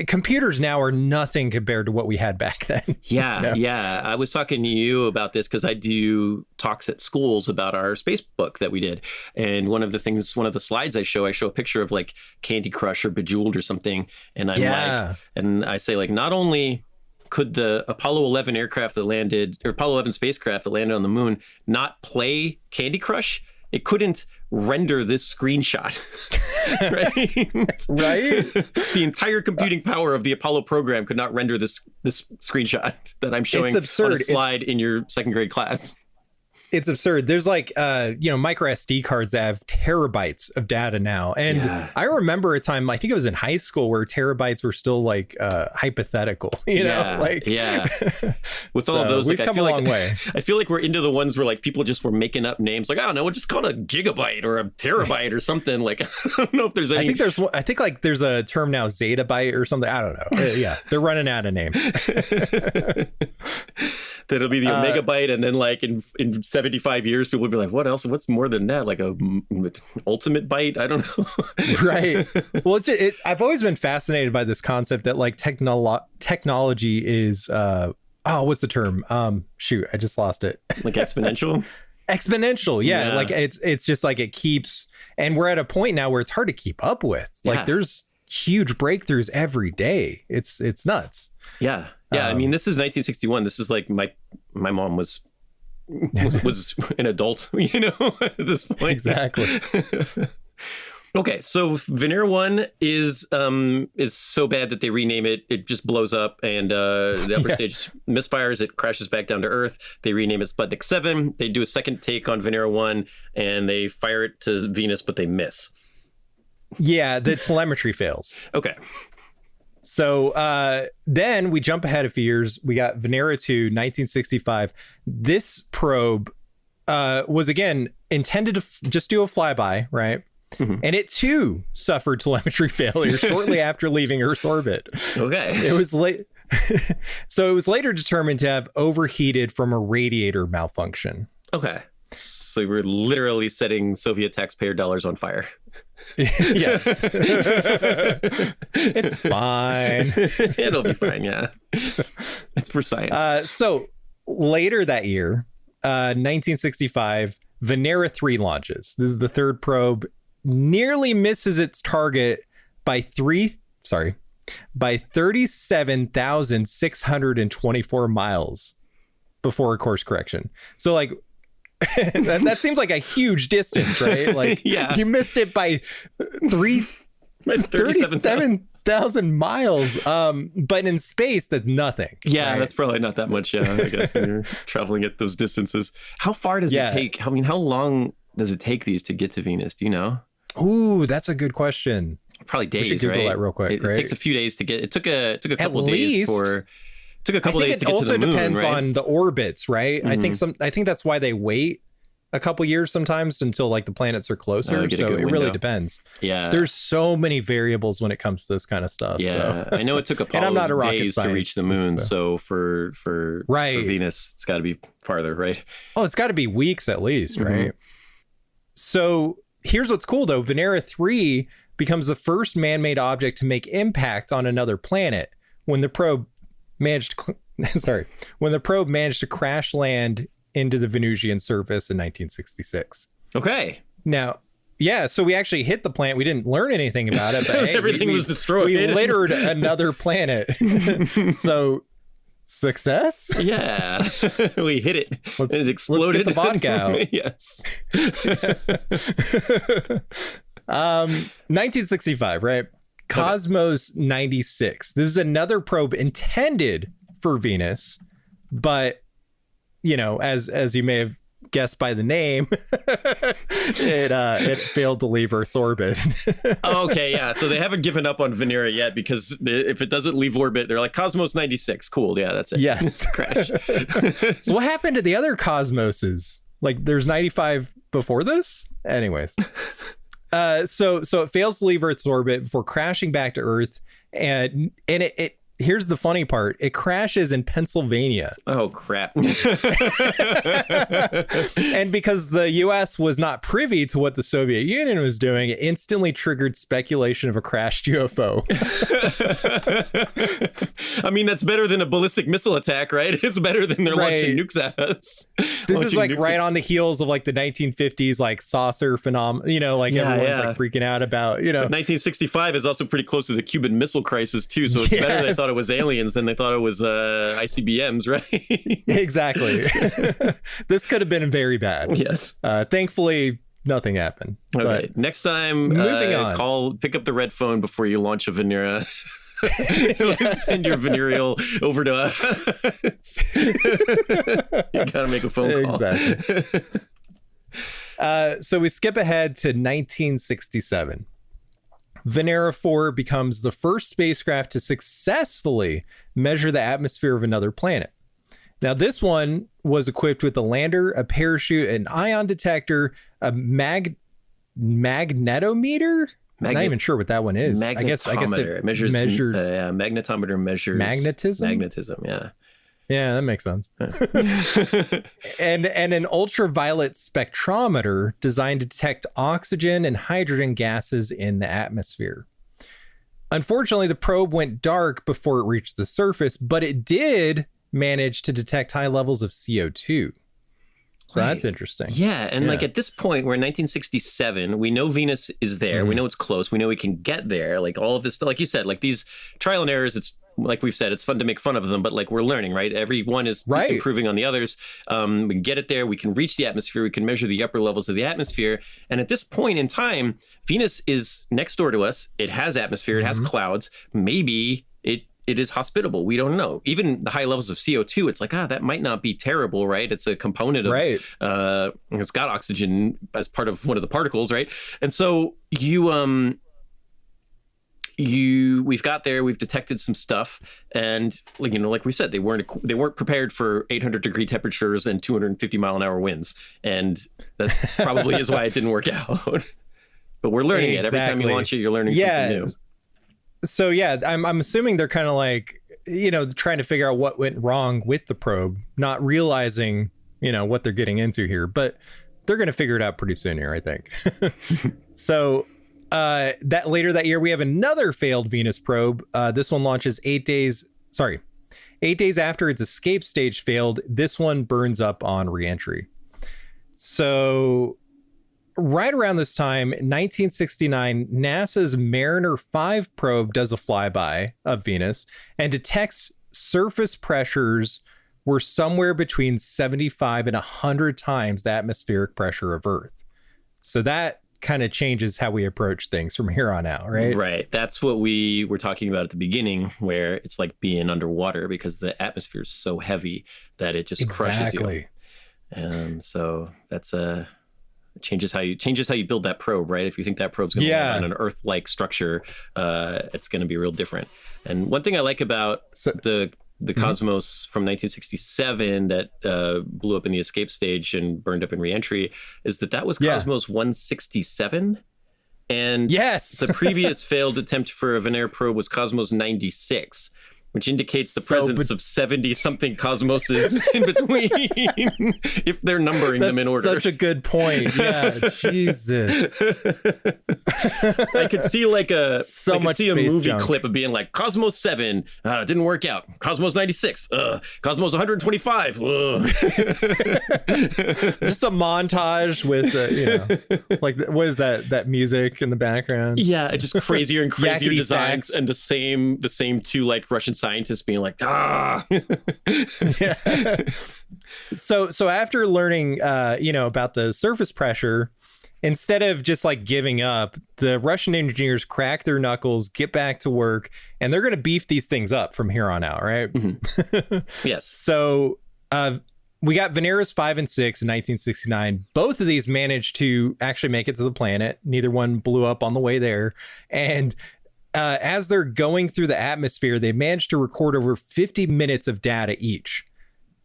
Speaker 2: computers now are nothing compared to what we had back then.
Speaker 1: Yeah. I was talking to you about this because I do talks at schools about our space book that we did. And one of the slides I show a picture of like Candy Crush or Bejeweled or something. And I'm like, and I say like, not only could the Apollo 11 spacecraft that landed on the moon not play Candy Crush, it couldn't render this screenshot. Right? The entire computing power of the Apollo program could not render this screenshot that I'm showing on a slide in your second grade class.
Speaker 2: It's absurd. There's like, micro SD cards that have terabytes of data now. And I remember a time, I think it was in high school, where terabytes were still like hypothetical, know, like,
Speaker 1: with all of those,
Speaker 2: we've come a long way.
Speaker 1: I feel like we're into the ones where like people just were making up names. Like, I don't know, we'll just call it a gigabyte or a terabyte or something. Like, I don't know if there's any.
Speaker 2: I think like there's a term now, zettabyte or something. I don't know. They're running out of names.
Speaker 1: That'll be the omega byte, and then like in 75 years, people will be like, "What else? What's more than that? Like a ultimate byte? I don't know."
Speaker 2: Right. Well, I've always been fascinated by this concept that like technology is what's the term? Shoot, I just lost it.
Speaker 1: Like exponential.
Speaker 2: Exponential, yeah. Like it's just like it keeps, and we're at a point now where it's hard to keep up with. Like there's huge breakthroughs every day. It's nuts.
Speaker 1: Yeah. I mean, this is 1961. This is like my mom was an adult, at this point.
Speaker 2: Exactly.
Speaker 1: Okay, so Venera 1 is so bad that they rename it. It just blows up, and the upper stage misfires. It crashes back down to Earth. They rename it Sputnik 7. They do a second take on Venera 1, and they fire it to Venus, but they miss.
Speaker 2: Yeah, the telemetry fails.
Speaker 1: Okay.
Speaker 2: So then we jump ahead a few years. We got Venera 2, 1965. This probe was, again, intended to just do a flyby, right? Mm-hmm. And it, too, suffered telemetry failure shortly after leaving Earth's orbit.
Speaker 1: Okay.
Speaker 2: It was late. So it was later determined to have overheated from a radiator malfunction.
Speaker 1: Okay. So we're literally setting Soviet taxpayer dollars on fire.
Speaker 2: Yes. It's fine.
Speaker 1: It'll be fine, yeah. It's for science.
Speaker 2: So later that year, 1965, Venera 3 launches. This is the third probe. Nearly misses its target by 37,624 miles before a course correction. So like, that seems like a huge distance, right? Like, you missed it by 37,000 miles. But in space, that's nothing.
Speaker 1: Yeah,
Speaker 2: right?
Speaker 1: That's probably not that much. Yeah, I guess when you're traveling at those distances. How far does it take? I mean, how long does it take these to get to Venus? Do you know?
Speaker 2: Ooh, that's a good question.
Speaker 1: Probably days,
Speaker 2: we should Google that real quick.
Speaker 1: It takes a few days to get. It took a couple days for. Took a couple days to get to the moon, right? It also depends
Speaker 2: on the orbits, right? Mm-hmm. I think that's why they wait a couple years sometimes until like the planets are closer. So it really depends.
Speaker 1: Yeah.
Speaker 2: There's so many variables when it comes to this kind of stuff.
Speaker 1: Yeah.
Speaker 2: So.
Speaker 1: I know it took Apollo days to reach the moon. So for Venus, it's got to be farther, right?
Speaker 2: Oh, it's got to be weeks at least, right? Mm-hmm. So here's what's cool though. Venera 3 becomes the first man-made object to make impact on another planet when the probe managed to crash land into the Venusian surface in 1966.
Speaker 1: Okay.
Speaker 2: Now, so we actually hit the planet. We didn't learn anything about it, but hey,
Speaker 1: everything was destroyed.
Speaker 2: We littered another planet. So
Speaker 1: Success? Yeah. We hit it. And it exploded.
Speaker 2: Let's get the vodka out.
Speaker 1: Yes.
Speaker 2: 1965, right? Cosmos 96. This is another probe intended for Venus, but, as you may have guessed by the name, it failed to leave Earth's orbit.
Speaker 1: Okay, yeah. So they haven't given up on Venera yet, because if it doesn't leave orbit, they're like, Cosmos 96. Cool. Yeah, that's it.
Speaker 2: Yes.
Speaker 1: Crash.
Speaker 2: So what happened to the other Cosmoses? Like, there's 95 before this? Anyways. So it fails to leave Earth's orbit before crashing back to Earth. And it here's the funny part. It crashes in Pennsylvania.
Speaker 1: Oh, crap.
Speaker 2: And because the U.S. was not privy to what the Soviet Union was doing, it instantly triggered speculation of a crashed UFO.
Speaker 1: I mean, that's better than a ballistic missile attack, right? It's better than they're launching nukes at us.
Speaker 2: This is like right on the heels of like the 1950s, like saucer phenomenon, everyone's like freaking out about,
Speaker 1: But 1965 is also pretty close to the Cuban Missile Crisis too. So it's better they thought it was aliens than they thought it was ICBMs, right?
Speaker 2: Exactly. This could have been very bad.
Speaker 1: Yes.
Speaker 2: Thankfully, nothing happened.
Speaker 1: Okay.
Speaker 2: But
Speaker 1: next time,
Speaker 2: moving on.
Speaker 1: Pick up the red phone before you launch a Venera. Send your venereal over to us. You gotta make a phone call.
Speaker 2: Exactly. So we skip ahead to 1967. Venera 4 becomes the first spacecraft to successfully measure the atmosphere of another planet. Now, this one was equipped with a lander, a parachute, an ion detector, a magnetometer. I'm not even sure what that one is.
Speaker 1: I guess it measures magnetometer measures magnetism. Yeah.
Speaker 2: Yeah, that makes sense. and an ultraviolet spectrometer designed to detect oxygen and hydrogen gases in the atmosphere. Unfortunately, the probe went dark before it reached the surface, but it did manage to detect high levels of CO2. So that's interesting.
Speaker 1: Yeah. And like at this point, we're in 1967. We know Venus is there. We know it's close. We know we can get there. Like all of this stuff, like you said, like these trial and errors, it's like we've said, it's fun to make fun of them, but like we're learning, right? Every one is improving on the others. We can get it there. We can reach the atmosphere. We can measure the upper levels of the atmosphere. And at this point in time, Venus is next door to us. It has atmosphere. It has clouds. Maybe it is hospitable. We don't know. Even the high levels of CO2, it's like, that might not be terrible, right? It's a component of, it's got oxygen as part of one of the particles, right? And so we've got there, we've detected some stuff, and like we said, they weren't prepared for 800-degree temperatures and 250-mile-an-hour winds, and that probably is why it didn't work out. But we're learning it every time you launch it. You're learning something new.
Speaker 2: So I'm assuming they're kind of like, trying to figure out what went wrong with the probe, not realizing, what they're getting into here, but they're going to figure it out pretty soon here, I think. So that later that year, we have another failed Venus probe. This one launches 8 days after its escape stage failed. This one burns up on reentry. So right around this time, 1969, NASA's Mariner 5 probe does a flyby of Venus and detects surface pressures were somewhere between 75 and 100 times the atmospheric pressure of Earth. So that kind of changes how we approach things from here on out, right?
Speaker 1: Right. That's what we were talking about at the beginning, where it's like being underwater because the atmosphere is so heavy that it just crushes you. So that's changes how you build that probe, right? If you think that probe's going to land on an Earth-like structure, it's going to be real different. And one thing I like about the Cosmos from 1967 that blew up in the escape stage and burned up in reentry is that was Cosmos 167. And the previous failed attempt for a Venera probe was Cosmos 96. Which indicates the presence of 70-something cosmoses in between, if they're numbering them in order.
Speaker 2: That's such a good point. Yeah, Jesus.
Speaker 1: I could see a movie clip of being like, Cosmos 7, didn't work out. Cosmos 96, Cosmos 125.
Speaker 2: Just a montage with, like, what is that music in the background?
Speaker 1: Yeah, just crazier and crazier designs, and the same two like Russian scientists being like, ah.
Speaker 2: Yeah. So after learning, about the surface pressure, instead of just like giving up, the Russian engineers crack their knuckles, get back to work, and they're going to beef these things up from here on out, right?
Speaker 1: Mm-hmm. Yes.
Speaker 2: So we got Veneras 5 and 6 in 1969. Both of these managed to actually make it to the planet. Neither one blew up on the way there. And as they're going through the atmosphere, they managed to record over 50 minutes of data each.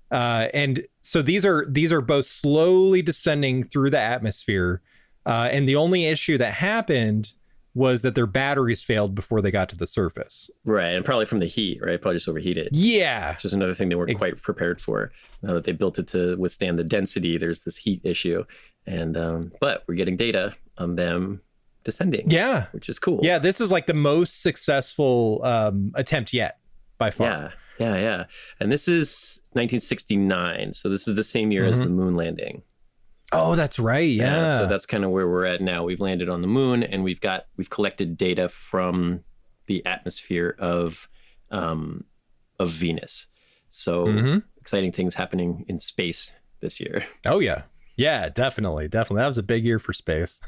Speaker 2: And so these are both slowly descending through the atmosphere. And the only issue that happened was that their batteries failed before they got to the surface.
Speaker 1: Right. And probably from the heat, right? Probably just overheated.
Speaker 2: Yeah.
Speaker 1: Which is another thing they weren't quite prepared for. Now that they built it to withstand the density, there's this heat issue. And but we're getting data on them descending.
Speaker 2: Yeah.
Speaker 1: Which is cool.
Speaker 2: Yeah. This is like the most successful attempt yet by far.
Speaker 1: Yeah. And this is 1969. So this is the same year as the moon landing.
Speaker 2: Oh, that's right. Yeah.
Speaker 1: So that's kind of where we're at now. We've landed on the moon, and we've collected data from the atmosphere of Venus. So exciting things happening in space this year.
Speaker 2: Oh yeah. Yeah, definitely. That was a big year for space.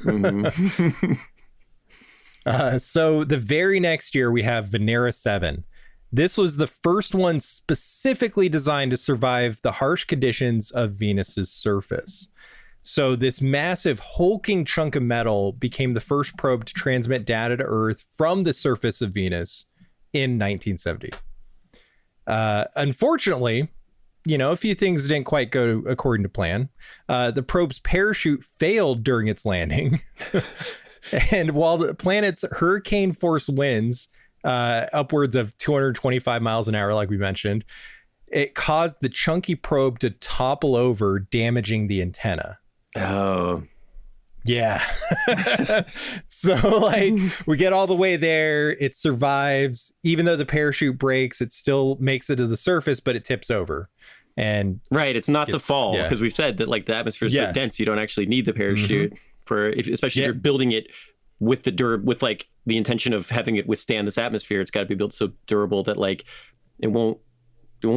Speaker 2: So the very next year we have Venera 7. This was the first one specifically designed to survive the harsh conditions of Venus's surface. So this massive hulking chunk of metal became the first probe to transmit data to Earth from the surface of Venus in 1970. Unfortunately, a few things didn't quite go according to plan. The probe's parachute failed during its landing. And while the planet's hurricane force winds, upwards of 225 miles an hour, like we mentioned, it caused the chunky probe to topple over, damaging the antenna.
Speaker 1: Oh,
Speaker 2: yeah. So like we get all the way there. It survives. Even though the parachute breaks, it still makes it to the surface, but it tips over. And
Speaker 1: right. It's not the fall, because we've said that like the atmosphere is so dense, you don't actually need the parachute especially if you're building it with the intention of having it withstand this atmosphere. It's got to be built so durable that like it won't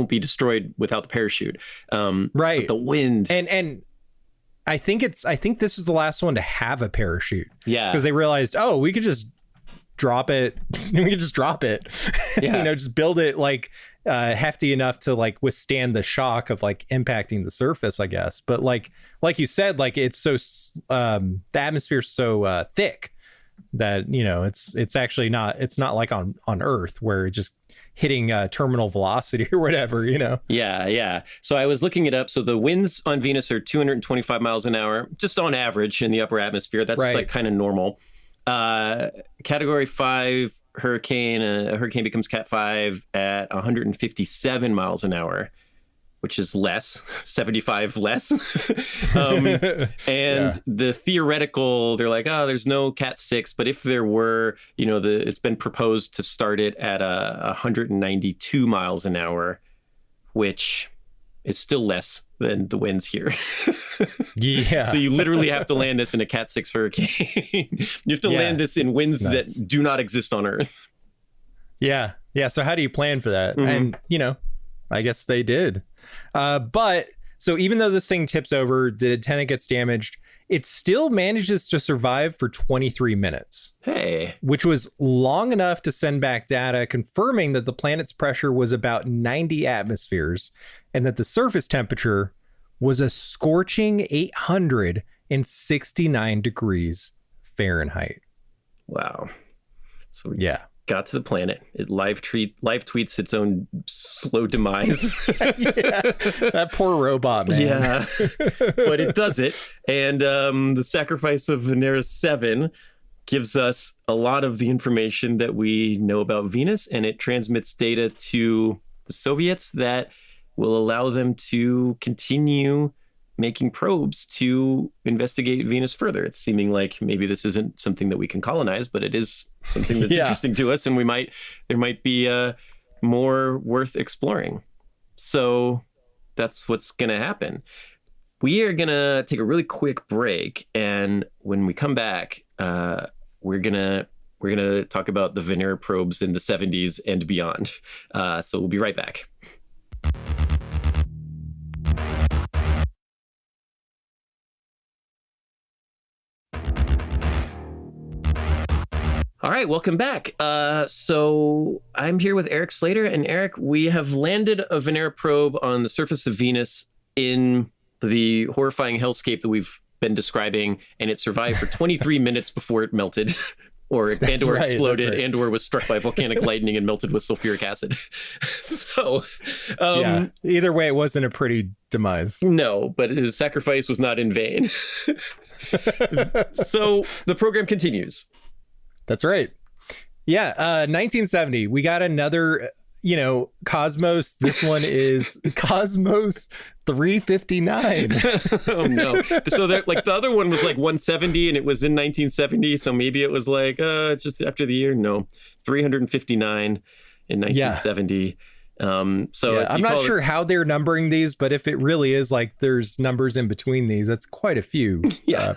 Speaker 1: be destroyed without the parachute.
Speaker 2: Right.
Speaker 1: But the wind
Speaker 2: and I think this is the last one to have a parachute.
Speaker 1: Yeah.
Speaker 2: Because they realized, we could just drop it. We could just drop it.
Speaker 1: Yeah.
Speaker 2: Just build it like hefty enough to like withstand the shock of like impacting the surface, I guess. But like you said, like it's so the atmosphere's so thick that it's actually not. It's not like on Earth where it just hitting terminal velocity or whatever,
Speaker 1: Yeah. So I was looking it up. So the winds on Venus are 225 miles an hour, just on average in the upper atmosphere. That's like kind of normal. Category 5 hurricane, a hurricane becomes Cat 5 at 157 miles an hour, which is less, 75 less. The theoretical, they're like, there's no Cat 6, but if there were, it's been proposed to start it at 192 miles an hour, which is still less than the winds here.
Speaker 2: Yeah.
Speaker 1: So you literally have to land this in a Cat 6 hurricane. You have to land this in winds that do not exist on Earth.
Speaker 2: Yeah. So how do you plan for that? And, I guess they did. But so even though this thing tips over, the antenna gets damaged, it still manages to survive for 23 minutes.
Speaker 1: Hey.
Speaker 2: Which was long enough to send back data confirming that the planet's pressure was about 90 atmospheres and that the surface temperature was a scorching 869 degrees Fahrenheit.
Speaker 1: Wow. So
Speaker 2: yeah.
Speaker 1: Got to the planet. It live tweets its own slow demise.
Speaker 2: That poor robot, man.
Speaker 1: Yeah, but it does it. And the sacrifice of Venera 7 gives us a lot of the information that we know about Venus, and it transmits data to the Soviets that will allow them to continue making probes to investigate Venus further. It's seeming like maybe this isn't something that we can colonize, but it is something that's interesting to us, and there might be more worth exploring. So that's what's going to happen. We are going to take a really quick break, and when we come back, we're going to We're going to talk about the Venera probes in the 70s and beyond. So we'll be right back. All right, welcome back. So I'm here with Erik Slader, and Erik, we have landed a Venera probe on the surface of Venus in the horrifying hellscape that we've been describing, and it survived for 23 minutes before it melted, or exploded, and or was struck by volcanic lightning and melted with sulfuric acid. So,
Speaker 2: either way, it wasn't a pretty demise.
Speaker 1: No, but his sacrifice was not in vain. So the program continues.
Speaker 2: That's right. Yeah, 1970, we got another, Cosmos. This one is Cosmos 359.
Speaker 1: Oh, no. So the other one was like 170, and it was in 1970, so maybe it was like just after the year. No, 359 in 1970.
Speaker 2: I'm not sure how they're numbering these, but if it really is like there's numbers in between these, that's quite a few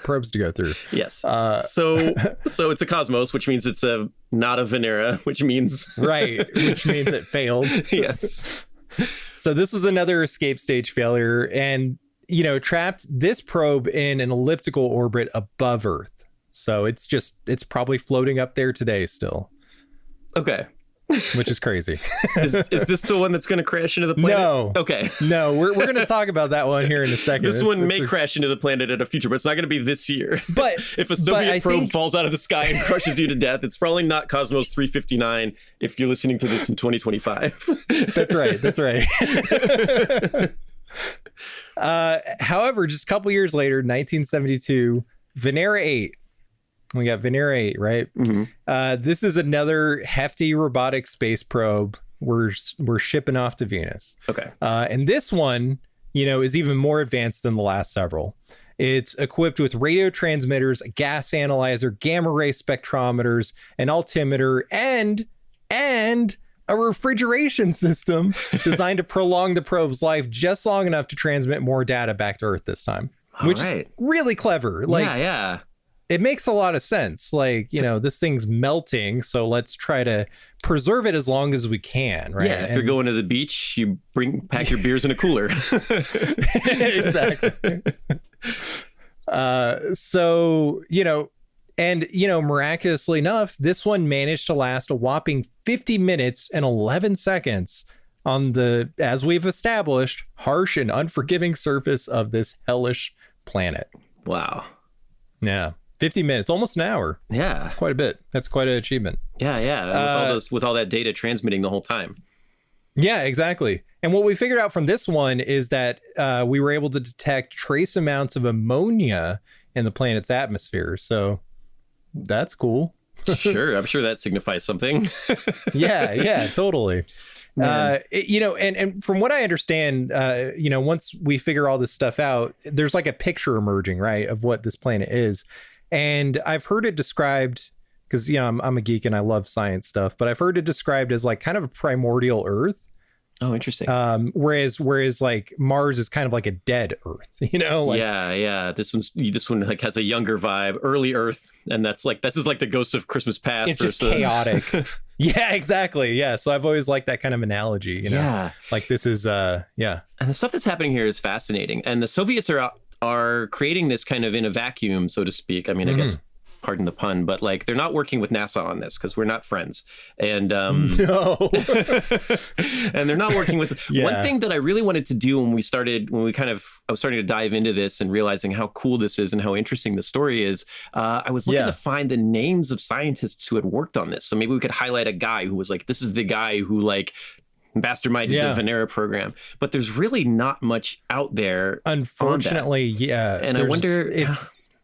Speaker 2: probes to go through.
Speaker 1: Yes. So it's a Cosmos, which means it's not a Venera, which means
Speaker 2: which means it failed.
Speaker 1: Yes.
Speaker 2: So this was another escape stage failure, and trapped this probe in an elliptical orbit above Earth. So it's probably floating up there today still.
Speaker 1: Okay.
Speaker 2: Which is crazy.
Speaker 1: Is this the one that's going to crash into the planet?
Speaker 2: No.
Speaker 1: Okay.
Speaker 2: No, we're going to talk about that one here in a second.
Speaker 1: This one may crash into the planet at a future, but it's not going to be this year.
Speaker 2: But
Speaker 1: if a Soviet probe falls out of the sky and crushes you to death, it's probably not Cosmos 359 if you're listening to this in 2025.
Speaker 2: That's right. However, just a couple years later, 1972, Venera 8. We got Venera 8, right?
Speaker 1: Mm-hmm.
Speaker 2: This is another hefty robotic space probe we're shipping off to Venus.
Speaker 1: Okay.
Speaker 2: And this one, is even more advanced than the last several. It's equipped with radio transmitters, a gas analyzer, gamma ray spectrometers, an altimeter, and a refrigeration system designed to prolong the probe's life just long enough to transmit more data back to Earth this time. Which is really clever.
Speaker 1: Yeah.
Speaker 2: It makes a lot of sense. This thing's melting, so let's try to preserve it as long as we can, right?
Speaker 1: Yeah, if you're going to the beach, you pack your beers in a cooler.
Speaker 2: Exactly. Miraculously enough, this one managed to last a whopping 50 minutes and 11 seconds on the, as we've established, harsh and unforgiving surface of this hellish planet.
Speaker 1: Wow.
Speaker 2: Yeah. 50 minutes, almost an hour.
Speaker 1: Yeah.
Speaker 2: That's quite a bit. That's quite an achievement.
Speaker 1: Yeah. With all that data transmitting the whole time.
Speaker 2: Yeah, exactly. And what we figured out from this one is that we were able to detect trace amounts of ammonia in the planet's atmosphere. So that's cool.
Speaker 1: Sure. I'm sure that signifies something.
Speaker 2: Yeah, totally. And from what I understand, once we figure all this stuff out, there's like a picture emerging, right, of what this planet is. And I've heard it described, because I'm a geek and I love science stuff, but I've heard it described as like kind of a primordial Earth.
Speaker 1: Oh, interesting.
Speaker 2: Whereas like Mars is kind of like a dead Earth,
Speaker 1: Yeah. This one like has a younger vibe, early Earth, and this is like the ghost of Christmas past.
Speaker 2: It's just chaotic. Yeah, exactly. Yeah. So I've always liked that kind of analogy.
Speaker 1: Yeah.
Speaker 2: Like this is And
Speaker 1: the stuff that's happening here is fascinating, and the Soviets are creating this kind of in a vacuum, so to speak. I mean, I guess, pardon the pun, but like they're not working with NASA on this because we're not friends. And
Speaker 2: no.
Speaker 1: And they're not working with one thing that I really wanted to do when I was starting to dive into this and realizing how cool this is and how interesting the story is. I was looking to find the names of scientists who had worked on this. So maybe we could highlight a guy who was like, this is the guy who like masterminded the Venera program, but there's really not much out there,
Speaker 2: unfortunately.
Speaker 1: And I wonder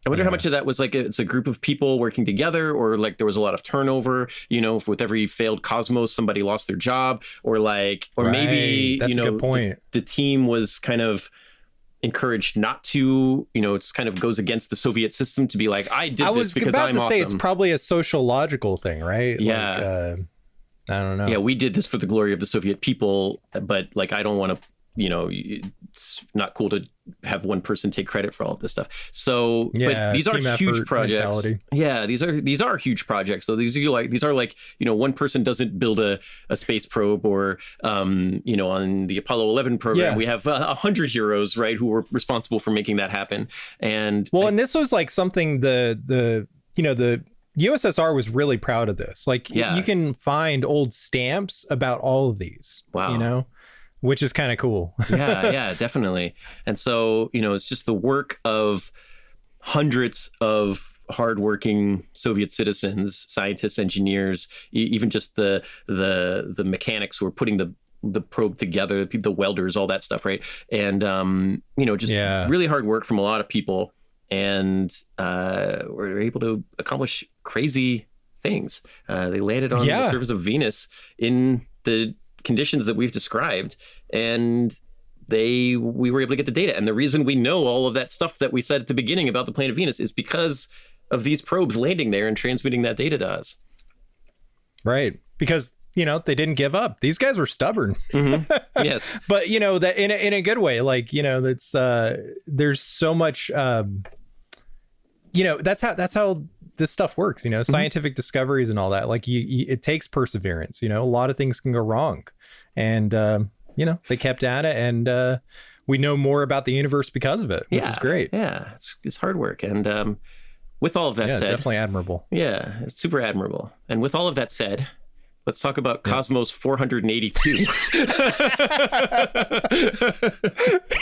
Speaker 1: how much of that was like it's a group of people working together, or like there was a lot of turnover, with every failed Cosmos somebody lost their job, or maybe
Speaker 2: that's a good point.
Speaker 1: The team was kind of encouraged not to, it's kind of goes against the Soviet system to be like, I did this because I'm awesome. I was about to say
Speaker 2: it's probably a sociological thing, right?
Speaker 1: Yeah.
Speaker 2: I don't know.
Speaker 1: Yeah, we did this for the glory of the Soviet people, but like I don't want to it's not cool to have one person take credit for all of this stuff. So, but these are huge projects. Mentality. Yeah, these are huge projects. So these are like one person doesn't build a space probe, or on the Apollo 11 program, we have 100 heroes, right, who were responsible for making that happen. And
Speaker 2: and this was like something the USSR was really proud of this. Like, you can find old stamps about all of these.
Speaker 1: Wow.
Speaker 2: Which is kind of cool.
Speaker 1: yeah, definitely. And so, it's just the work of hundreds of hardworking Soviet citizens, scientists, engineers, even just the mechanics who are putting the probe together, the welders, all that stuff, right? And really hard work from a lot of people, and were able to accomplish crazy things. They landed on the surface of Venus in the conditions that we've described, and we were able to get the data. And the reason we know all of that stuff that we said at the beginning about the planet Venus is because of these probes landing there and transmitting that data to us.
Speaker 2: Right. Because they didn't give up. These guys were stubborn.
Speaker 1: Mm-hmm. Yes.
Speaker 2: But that in a good way. Like, that's there's so much that's how this stuff works, scientific discoveries and all that. Like, it takes perseverance. A lot of things can go wrong, and they kept at it, and we know more about the universe because of it, which is great.
Speaker 1: Yeah, it's hard work, and with all of that said,
Speaker 2: definitely admirable.
Speaker 1: Yeah, it's super admirable. And with all of that said, let's talk about Cosmos 482.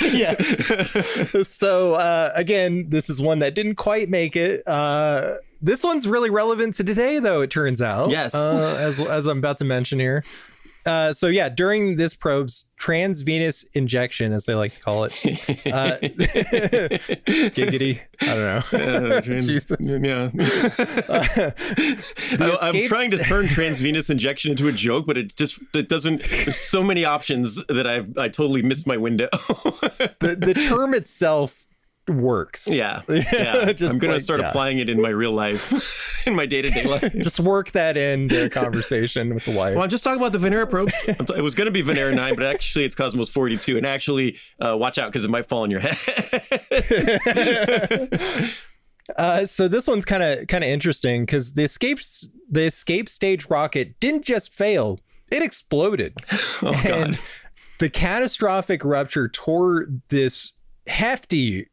Speaker 2: Yes. So again, this is one that didn't quite make it. This one's really relevant to today, though, it turns out.
Speaker 1: Yes.
Speaker 2: As I'm about to mention here. During this probe's transvenous injection, as they like to call it, giggity, I don't know. Jesus.
Speaker 1: Yeah. I'm trying to turn transvenous injection into a joke, but it doesn't. There's so many options that I totally missed my window.
Speaker 2: The term itself works.
Speaker 1: Yeah. I'm gonna start applying it in my real life, in my day-to-day life.
Speaker 2: Just work that into a conversation with the wife.
Speaker 1: Well, I'm just talking about the Venera probes. It was gonna be Venera 9, but actually it's Cosmos 42. And actually, watch out, because it might fall on your head.
Speaker 2: So this one's kind of interesting, because the escape stage rocket didn't just fail, it exploded.
Speaker 1: Oh, God.
Speaker 2: The catastrophic rupture tore this hefty,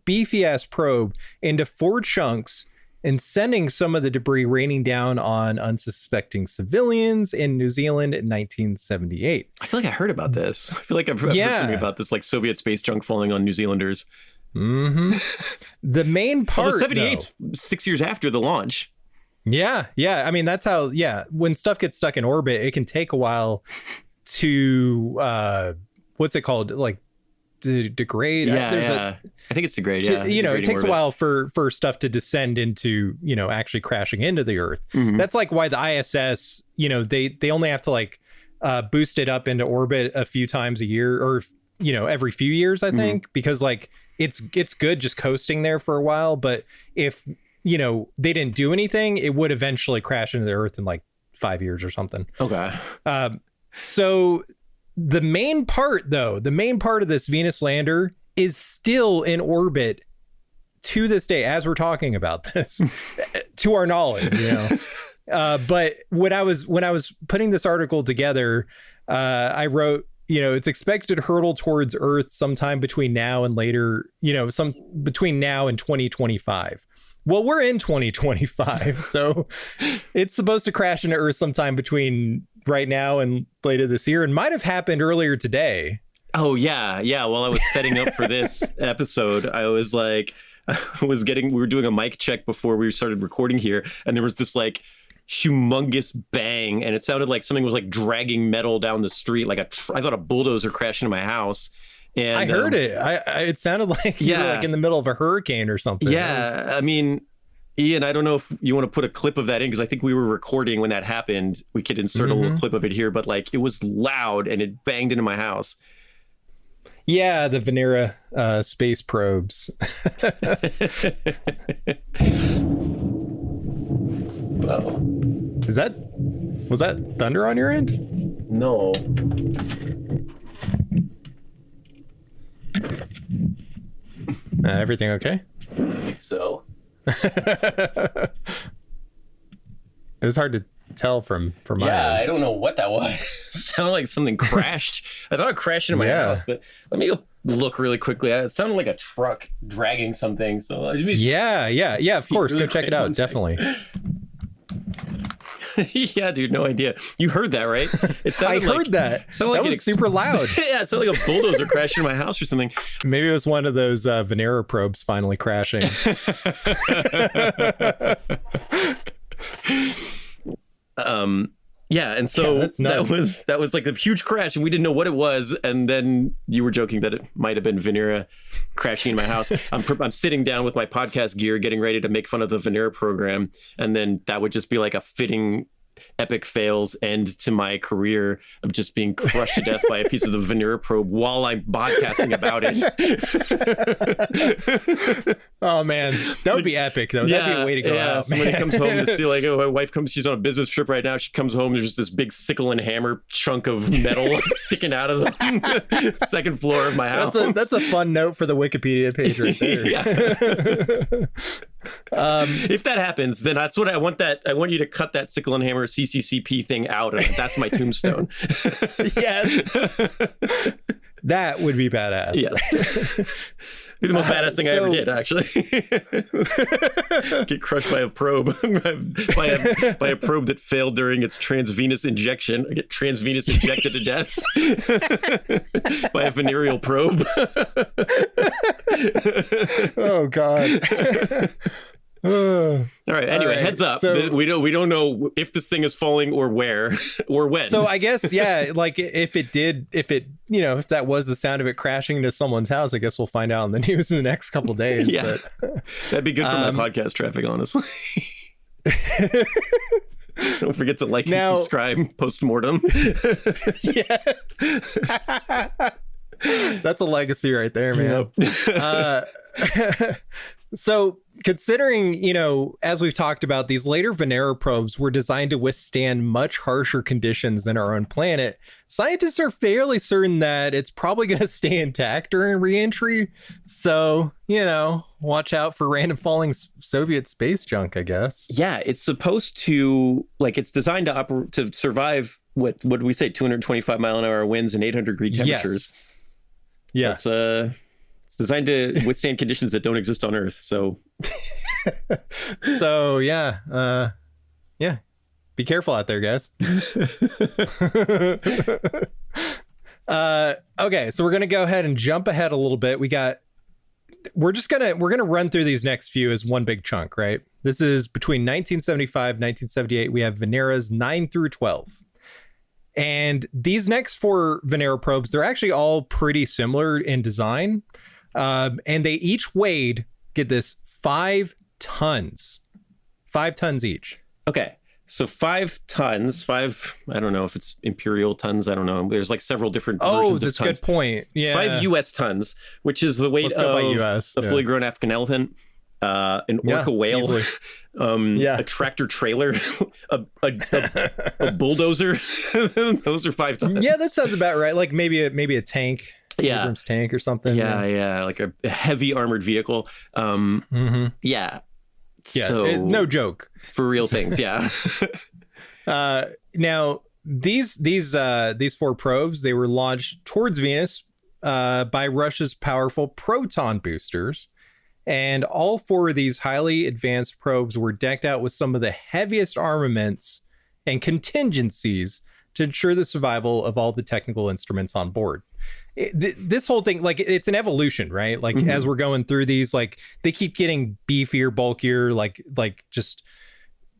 Speaker 2: beefy ass probe into 4 chunks, and sending some of the debris raining down on unsuspecting civilians in New Zealand in 1978.
Speaker 1: I feel like I heard about this. I feel like I've heard something about this, like Soviet space junk falling on New Zealanders.
Speaker 2: Mm-hmm. The main part,
Speaker 1: 78's 6 years after the launch.
Speaker 2: Yeah. I mean, that's how. When stuff gets stuck in orbit, it can take a while to what's it called? Like, degrade.
Speaker 1: I think it's degrade.
Speaker 2: It takes a while for stuff to descend into, actually crashing into the Earth. Mm-hmm. That's like why the ISS, they only have to like boost it up into orbit a few times a year, or every few years, I think, because like it's good just coasting there for a while. But if they didn't do anything, it would eventually crash into the Earth in like 5 years or something.
Speaker 1: Okay.
Speaker 2: So the main part of this Venus lander is still in orbit to this day, as we're talking about this, to our knowledge, but when I was putting this article together, I wrote, it's expected to hurtle towards Earth sometime between now and later, between now and 2025. Well, we're in 2025, so it's supposed to crash into Earth sometime between right now and later this year, and might have happened earlier today.
Speaker 1: Oh, yeah. While I was setting up for this episode, I was like, we were doing a mic check before we started recording here, and there was this like humongous bang, and it sounded like something was like dragging metal down the street, like I thought a bulldozer crashed into my house. And
Speaker 2: I heard it. It sounded like you were like in the middle of a hurricane or something.
Speaker 1: Yeah. I mean, Ian, I don't know if you want to put a clip of that in, because I think we were recording when that happened. We could insert a little clip of it here, but like it was loud and it banged into my house.
Speaker 2: Yeah, the Venera space probes.
Speaker 1: Wow.
Speaker 2: Was that thunder on your end?
Speaker 1: No.
Speaker 2: Everything okay?
Speaker 1: I think so.
Speaker 2: It was hard to tell from my end.
Speaker 1: I don't know what that was. It sounded like something crashed. I thought it crashed into my house, but let me go look really quickly. It sounded like a truck dragging something. So of course, go check it out. Definitely. Yeah, dude, no idea. You heard that, right? It sounded
Speaker 2: I heard that.
Speaker 1: Sounded
Speaker 2: that was super loud.
Speaker 1: Yeah, it sounded like a bulldozer crashed into my house or something.
Speaker 2: Maybe it was one of those Venera probes finally crashing.
Speaker 1: And so that was like a huge crash, and we didn't know what it was. And then you were joking that it might have been Venera crashing in my house. I'm sitting down with my podcast gear, getting ready to make fun of the Venera program, and then that would just be like a fitting Epik Fails end to my career of just being crushed to death by a piece of the Venera probe while I'm podcasting about it.
Speaker 2: Oh man, that would be epic though. That'd be a way to go out.
Speaker 1: Somebody comes home to see, like, my wife comes, she's on a business trip right now. She comes home, there's just this big sickle and hammer chunk of metal sticking out of the second floor of my house.
Speaker 2: That's a fun note for the Wikipedia page right there.
Speaker 1: If that happens, then that's what I want. I want you to cut that sickle and hammer CCCP thing out. That's my tombstone.
Speaker 2: Yes. That would be badass.
Speaker 1: Yes. Be the most badass thing I ever did, actually. Get crushed by a probe. by a probe that failed during its transvenous injection. I get transvenous injected to death by a venereal probe.
Speaker 2: Oh God.
Speaker 1: All right. Anyway, heads up.
Speaker 2: So,
Speaker 1: we don't know if this thing is falling or where or when.
Speaker 2: So I guess, like if that was the sound of it crashing into someone's house, I guess we'll find out in the news in the next couple of days.
Speaker 1: Yeah, but, that'd be good for my podcast traffic, honestly. Don't forget to like and subscribe post-mortem.
Speaker 2: Yes. That's a legacy right there, man. Yep. So considering, as we've talked about, these later Venera probes were designed to withstand much harsher conditions than our own planet, scientists are fairly certain that it's probably going to stay intact during re-entry. So, watch out for random falling Soviet space junk, I guess.
Speaker 1: Yeah, it's supposed to, it's designed to survive, what did we say, 225 mile an hour winds and 800 degree temperatures.
Speaker 2: Yes.
Speaker 1: Yeah. It's designed to withstand conditions that don't exist on Earth. So,
Speaker 2: be careful out there, guys. Okay, so we're gonna go ahead and jump ahead a little bit. We're gonna run through these next few as one big chunk, right? This is between 1975, 1978. We have Veneras 9 through 12. And these next 4 Venera probes, they're actually all pretty similar in design. And they each weighed, get this, 5 tons. 5 tons each.
Speaker 1: Okay. So 5 tons, I don't know if it's imperial tons. I don't know. There's several different versions of tons. Oh, that's
Speaker 2: a good point. Yeah.
Speaker 1: 5 U.S. tons, which is the weight of a fully grown African elephant, an orca whale, a tractor trailer, a bulldozer. Those are 5 tons.
Speaker 2: Yeah, that sounds about right. Like maybe a tank. Abrams tank or something.
Speaker 1: Yeah, like a heavy armored vehicle. Yeah. So,
Speaker 2: no joke.
Speaker 1: For real things, yeah.
Speaker 2: Now these 4 probes, they were launched towards Venus by Russia's powerful proton boosters, and all 4 of these highly advanced probes were decked out with some of the heaviest armaments and contingencies to ensure the survival of all the technical instruments on board. This whole thing, it's an evolution, right? As we're going through these, they keep getting beefier, bulkier, just,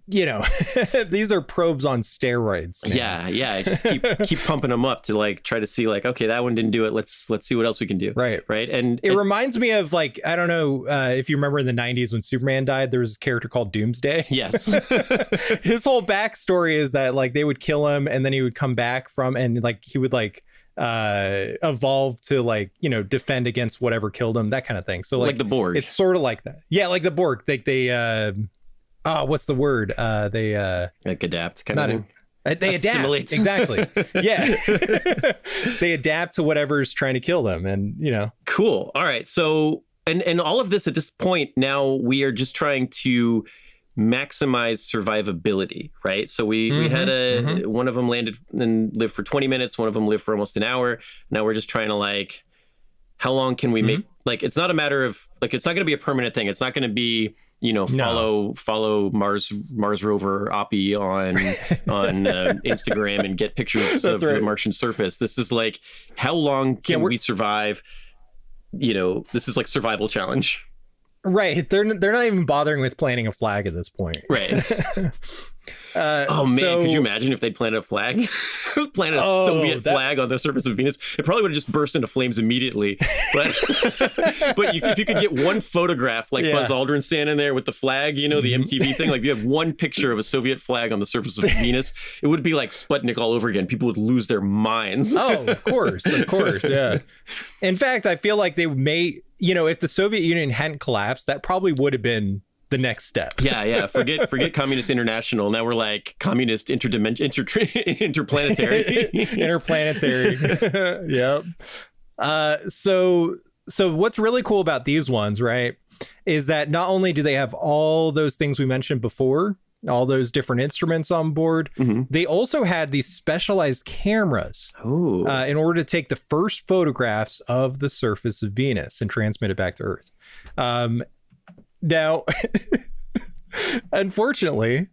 Speaker 2: these are probes on steroids, man.
Speaker 1: Yeah. Just keep pumping them up to try to see okay, that one didn't do it. Let's see what else we can do.
Speaker 2: Right.
Speaker 1: And
Speaker 2: it reminds me of I don't know if you remember in the 90s when Superman died, there was a character called Doomsday.
Speaker 1: Yes.
Speaker 2: His whole backstory is that they would kill him and then he would come back from, and he would evolve to defend against whatever killed him, that kind of thing. So
Speaker 1: the Borg.
Speaker 2: It's sort of like that. Yeah, like the Borg. They what's the word? They
Speaker 1: adapt kind of thing.
Speaker 2: They adapt. Exactly. Yeah. They adapt to whatever's trying to kill them, and
Speaker 1: Cool. All right. So and all of this at this point, now we are just trying to maximize survivability, right? So we had one of them landed and lived for 20 minutes, one of them lived for almost an hour. Now we're just trying to like, how long can we make, like, it's not a matter of like, it's not going to be a permanent thing. It's not going to be, you know, follow Mars rover Oppie on Instagram and get pictures of the Martian surface. This is like, how long can we survive? You know, this is like survival challenge.
Speaker 2: Right. They're not even bothering with planting a flag at this point.
Speaker 1: Right. Could you imagine if they'd planted a flag? Planted a Soviet flag on the surface of Venus? It probably would have just burst into flames immediately. But if you could get one photograph, like Buzz Aldrin standing there with the flag, you know, the MTV thing, like if you have one picture of a Soviet flag on the surface of Venus, it would be like Sputnik all over again. People would lose their minds.
Speaker 2: Oh, of course, yeah. In fact, I feel like they may, you know, if the Soviet Union hadn't collapsed, that probably would have been the next step.
Speaker 1: Yeah. Forget Communist International. Now we're like Communist interplanetary.
Speaker 2: Interplanetary. Yep. So what's really cool about these ones, right, is that not only do they have all those things we mentioned before, all those different instruments on board, they also had these specialized cameras in order to take the first photographs of the surface of Venus and transmit it back to Earth. Now, unfortunately,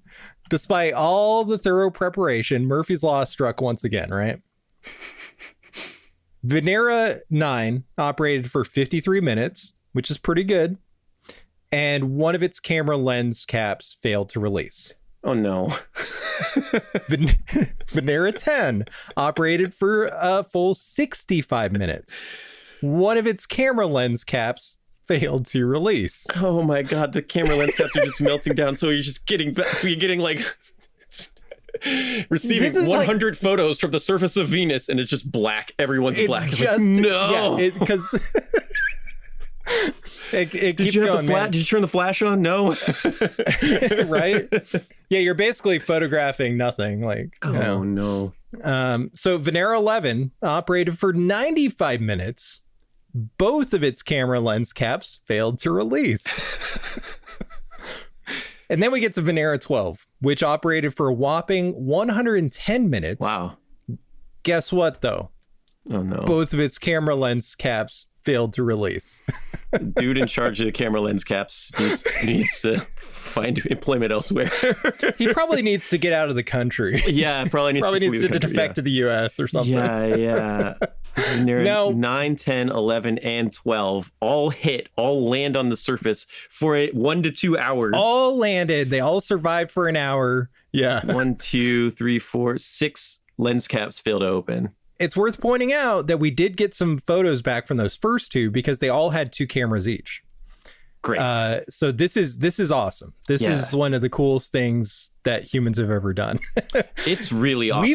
Speaker 2: despite all the thorough preparation, Murphy's Law struck once again, right? Venera 9 operated for 53 minutes, which is pretty good. And one of its camera lens caps failed to release.
Speaker 1: Oh, no.
Speaker 2: Venera 10 operated for a full 65 minutes. One of its camera lens caps failed to release.
Speaker 1: Oh my God, the camera lens caps are just melting down. So you're getting like receiving 100 like, photos from the surface of Venus, and it's just black. Everyone's black.
Speaker 2: Just,
Speaker 1: like, no,
Speaker 2: because it keeps going.
Speaker 1: Did you turn the flash on? No.
Speaker 2: Right? Yeah, you're basically photographing nothing. Like,
Speaker 1: no.
Speaker 2: So Venera 11 operated for 95 minutes. Both of its camera lens caps failed to release. And then we get to Venera 12, which operated for a whopping 110 minutes.
Speaker 1: Wow.
Speaker 2: Guess what, though?
Speaker 1: Oh, no.
Speaker 2: Both of its camera lens caps failed to release.
Speaker 1: Dude in charge of the camera lens caps needs to find employment elsewhere.
Speaker 2: He probably needs to get out of the country.
Speaker 1: Yeah, probably needs to
Speaker 2: defect to the US or something.
Speaker 1: Yeah. No. 9, 10, 11, and 12 all land on the surface for 1 to 2 hours.
Speaker 2: All landed. They all survived for an hour. Yeah.
Speaker 1: 1, 2, 3, 4, 6 lens caps failed to open.
Speaker 2: It's worth pointing out that we did get some photos back from those first two because they all had 2 cameras each.
Speaker 1: Great.
Speaker 2: So this is awesome. This is one of the coolest things that humans have ever done.
Speaker 1: It's really awesome.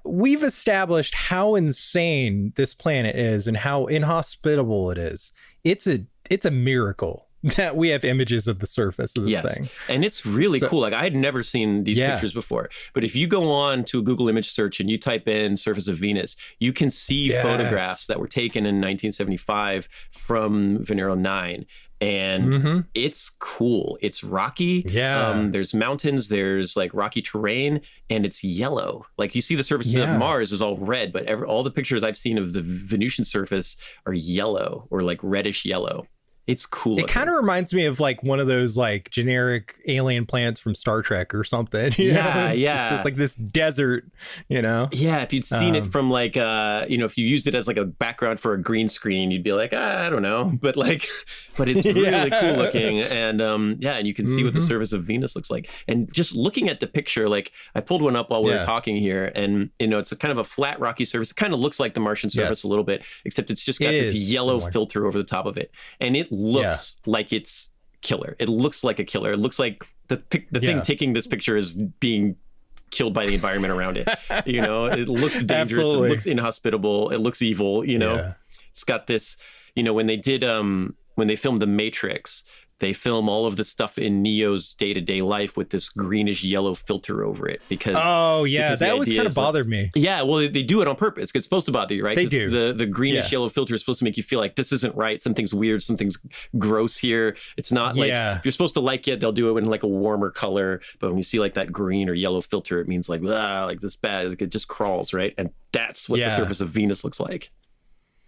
Speaker 2: We've established how insane this planet is and how inhospitable it is. It's a miracle that we have images of the surface of this thing.
Speaker 1: And it's really cool. Like, I had never seen these pictures before, but if you go on to a Google image search and you type in surface of Venus, you can see photographs that were taken in 1975 from Venera 9. And it's cool. It's rocky.
Speaker 2: Yeah.
Speaker 1: There's mountains, there's like rocky terrain, and it's yellow. Like, you see the surface of Mars is all red, but all the pictures I've seen of the Venusian surface are yellow or like reddish yellow. It's cool.
Speaker 2: It kind of reminds me of like one of those like generic alien planets from Star Trek or something. It's like this desert, you know?
Speaker 1: Yeah. If you'd seen it from like, if you used it as like a background for a green screen, you'd be like, I don't know. But it's really cool looking. And and you can see what the surface of Venus looks like. And just looking at the picture, like, I pulled one up while we were talking here, and, it's a kind of a flat rocky surface. It kind of looks like the Martian surface a little bit, except it's just got this yellow filter over the top of it. And it looks like it's killer. It looks like a killer. It looks like the thing taking this picture is being killed by the environment around it. It looks dangerous.
Speaker 2: Absolutely.
Speaker 1: It looks inhospitable. It looks evil. It's got this, when they did when they filmed The Matrix, they film all of the stuff in Neo's day-to-day life with this greenish yellow filter over it because
Speaker 2: that always kind of bothered me.
Speaker 1: Yeah, well, they do it on purpose. It's supposed to bother you, right?
Speaker 2: They do.
Speaker 1: The greenish yellow filter is supposed to make you feel like this isn't right. Something's weird. Something's gross here. It's not like if you're supposed to like it, they'll do it in like a warmer color. But when you see like that green or yellow filter, it means like this bad. It just crawls, right? And that's what the surface of Venus looks like.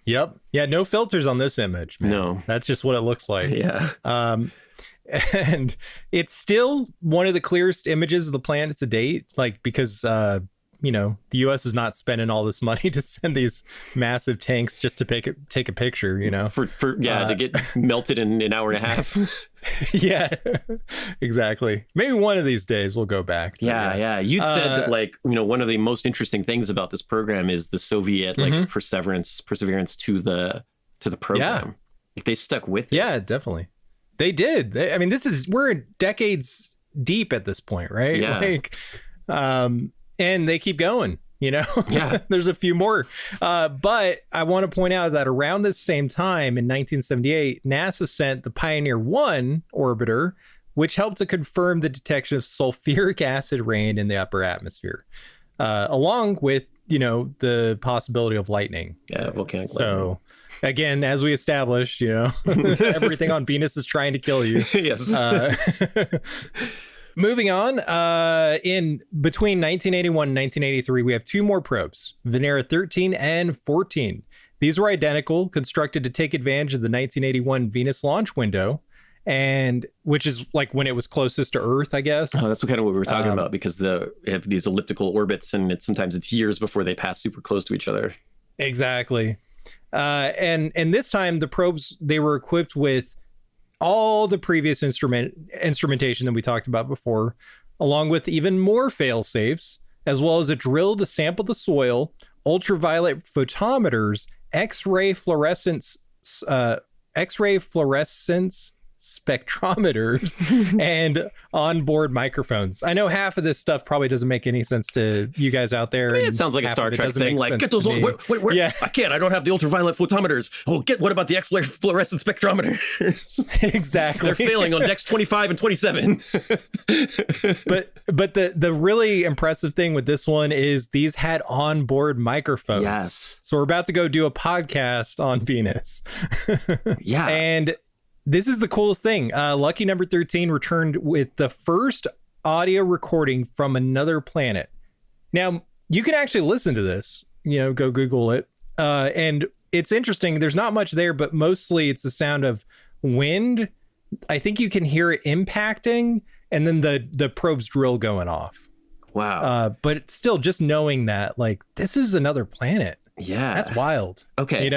Speaker 2: Yep. Yeah, no filters on this image, man.
Speaker 1: No.
Speaker 2: That's just what it looks like.
Speaker 1: Yeah.
Speaker 2: And it's still one of the clearest images of the planet to date, like because the U.S. is not spending all this money to send these massive tanks just to take a picture,
Speaker 1: they get melted in an hour and a half.
Speaker 2: Yeah, exactly. Maybe one of these days we'll go back.
Speaker 1: Yeah. You'd said that one of the most interesting things about this program is the Soviet perseverance to the program.
Speaker 2: Yeah.
Speaker 1: Like they stuck with it.
Speaker 2: Yeah, definitely. They did. We're decades deep at this point, right?
Speaker 1: Yeah.
Speaker 2: And they keep going,
Speaker 1: Yeah.
Speaker 2: There's a few more. But I want to point out that around this same time in 1978, NASA sent the Pioneer 1 orbiter, which helped to confirm the detection of sulfuric acid rain in the upper atmosphere, along with, the possibility of lightning.
Speaker 1: Yeah, volcanic lightning.
Speaker 2: So again, as we established, everything on Venus is trying to kill you.
Speaker 1: Yes.
Speaker 2: Moving on, in between 1981 and 1983, we have two more probes, Venera 13 and 14. These were identical, constructed to take advantage of the 1981 Venus launch window, and which is like when it was closest to Earth, I guess.
Speaker 1: Oh, that's kind of what we were talking about, because they have these elliptical orbits, and sometimes it's years before they pass super close to each other.
Speaker 2: Exactly. And this time the probes, they were equipped with all the previous instrumentation that we talked about before, along with even more fail-safes, as well as a drill to sample the soil, ultraviolet photometers, X-ray fluorescence spectrometers, and onboard microphones. I know half of this stuff probably doesn't make any sense to you guys out there.
Speaker 1: It sounds like a Star Trek thing. Like, get those. Where?
Speaker 2: Yeah.
Speaker 1: I can't. I don't have the ultraviolet photometers. Oh, what about the X-ray fluorescent spectrometers?
Speaker 2: Exactly.
Speaker 1: They're failing on decks 25 and 27.
Speaker 2: But the really impressive thing with this one is these had onboard microphones.
Speaker 1: Yes.
Speaker 2: So we're about to go do a podcast on Venus.
Speaker 1: Yeah.
Speaker 2: And this is the coolest thing. Lucky number 13 returned with the first audio recording from another planet. Now, you can actually listen to this, go Google it. And it's interesting. There's not much there, but mostly it's the sound of wind. I think you can hear it impacting, and then the probe's drill going off.
Speaker 1: Wow.
Speaker 2: But it's still, just knowing that, like, this is another planet.
Speaker 1: Yeah,
Speaker 2: that's wild.
Speaker 1: Okay.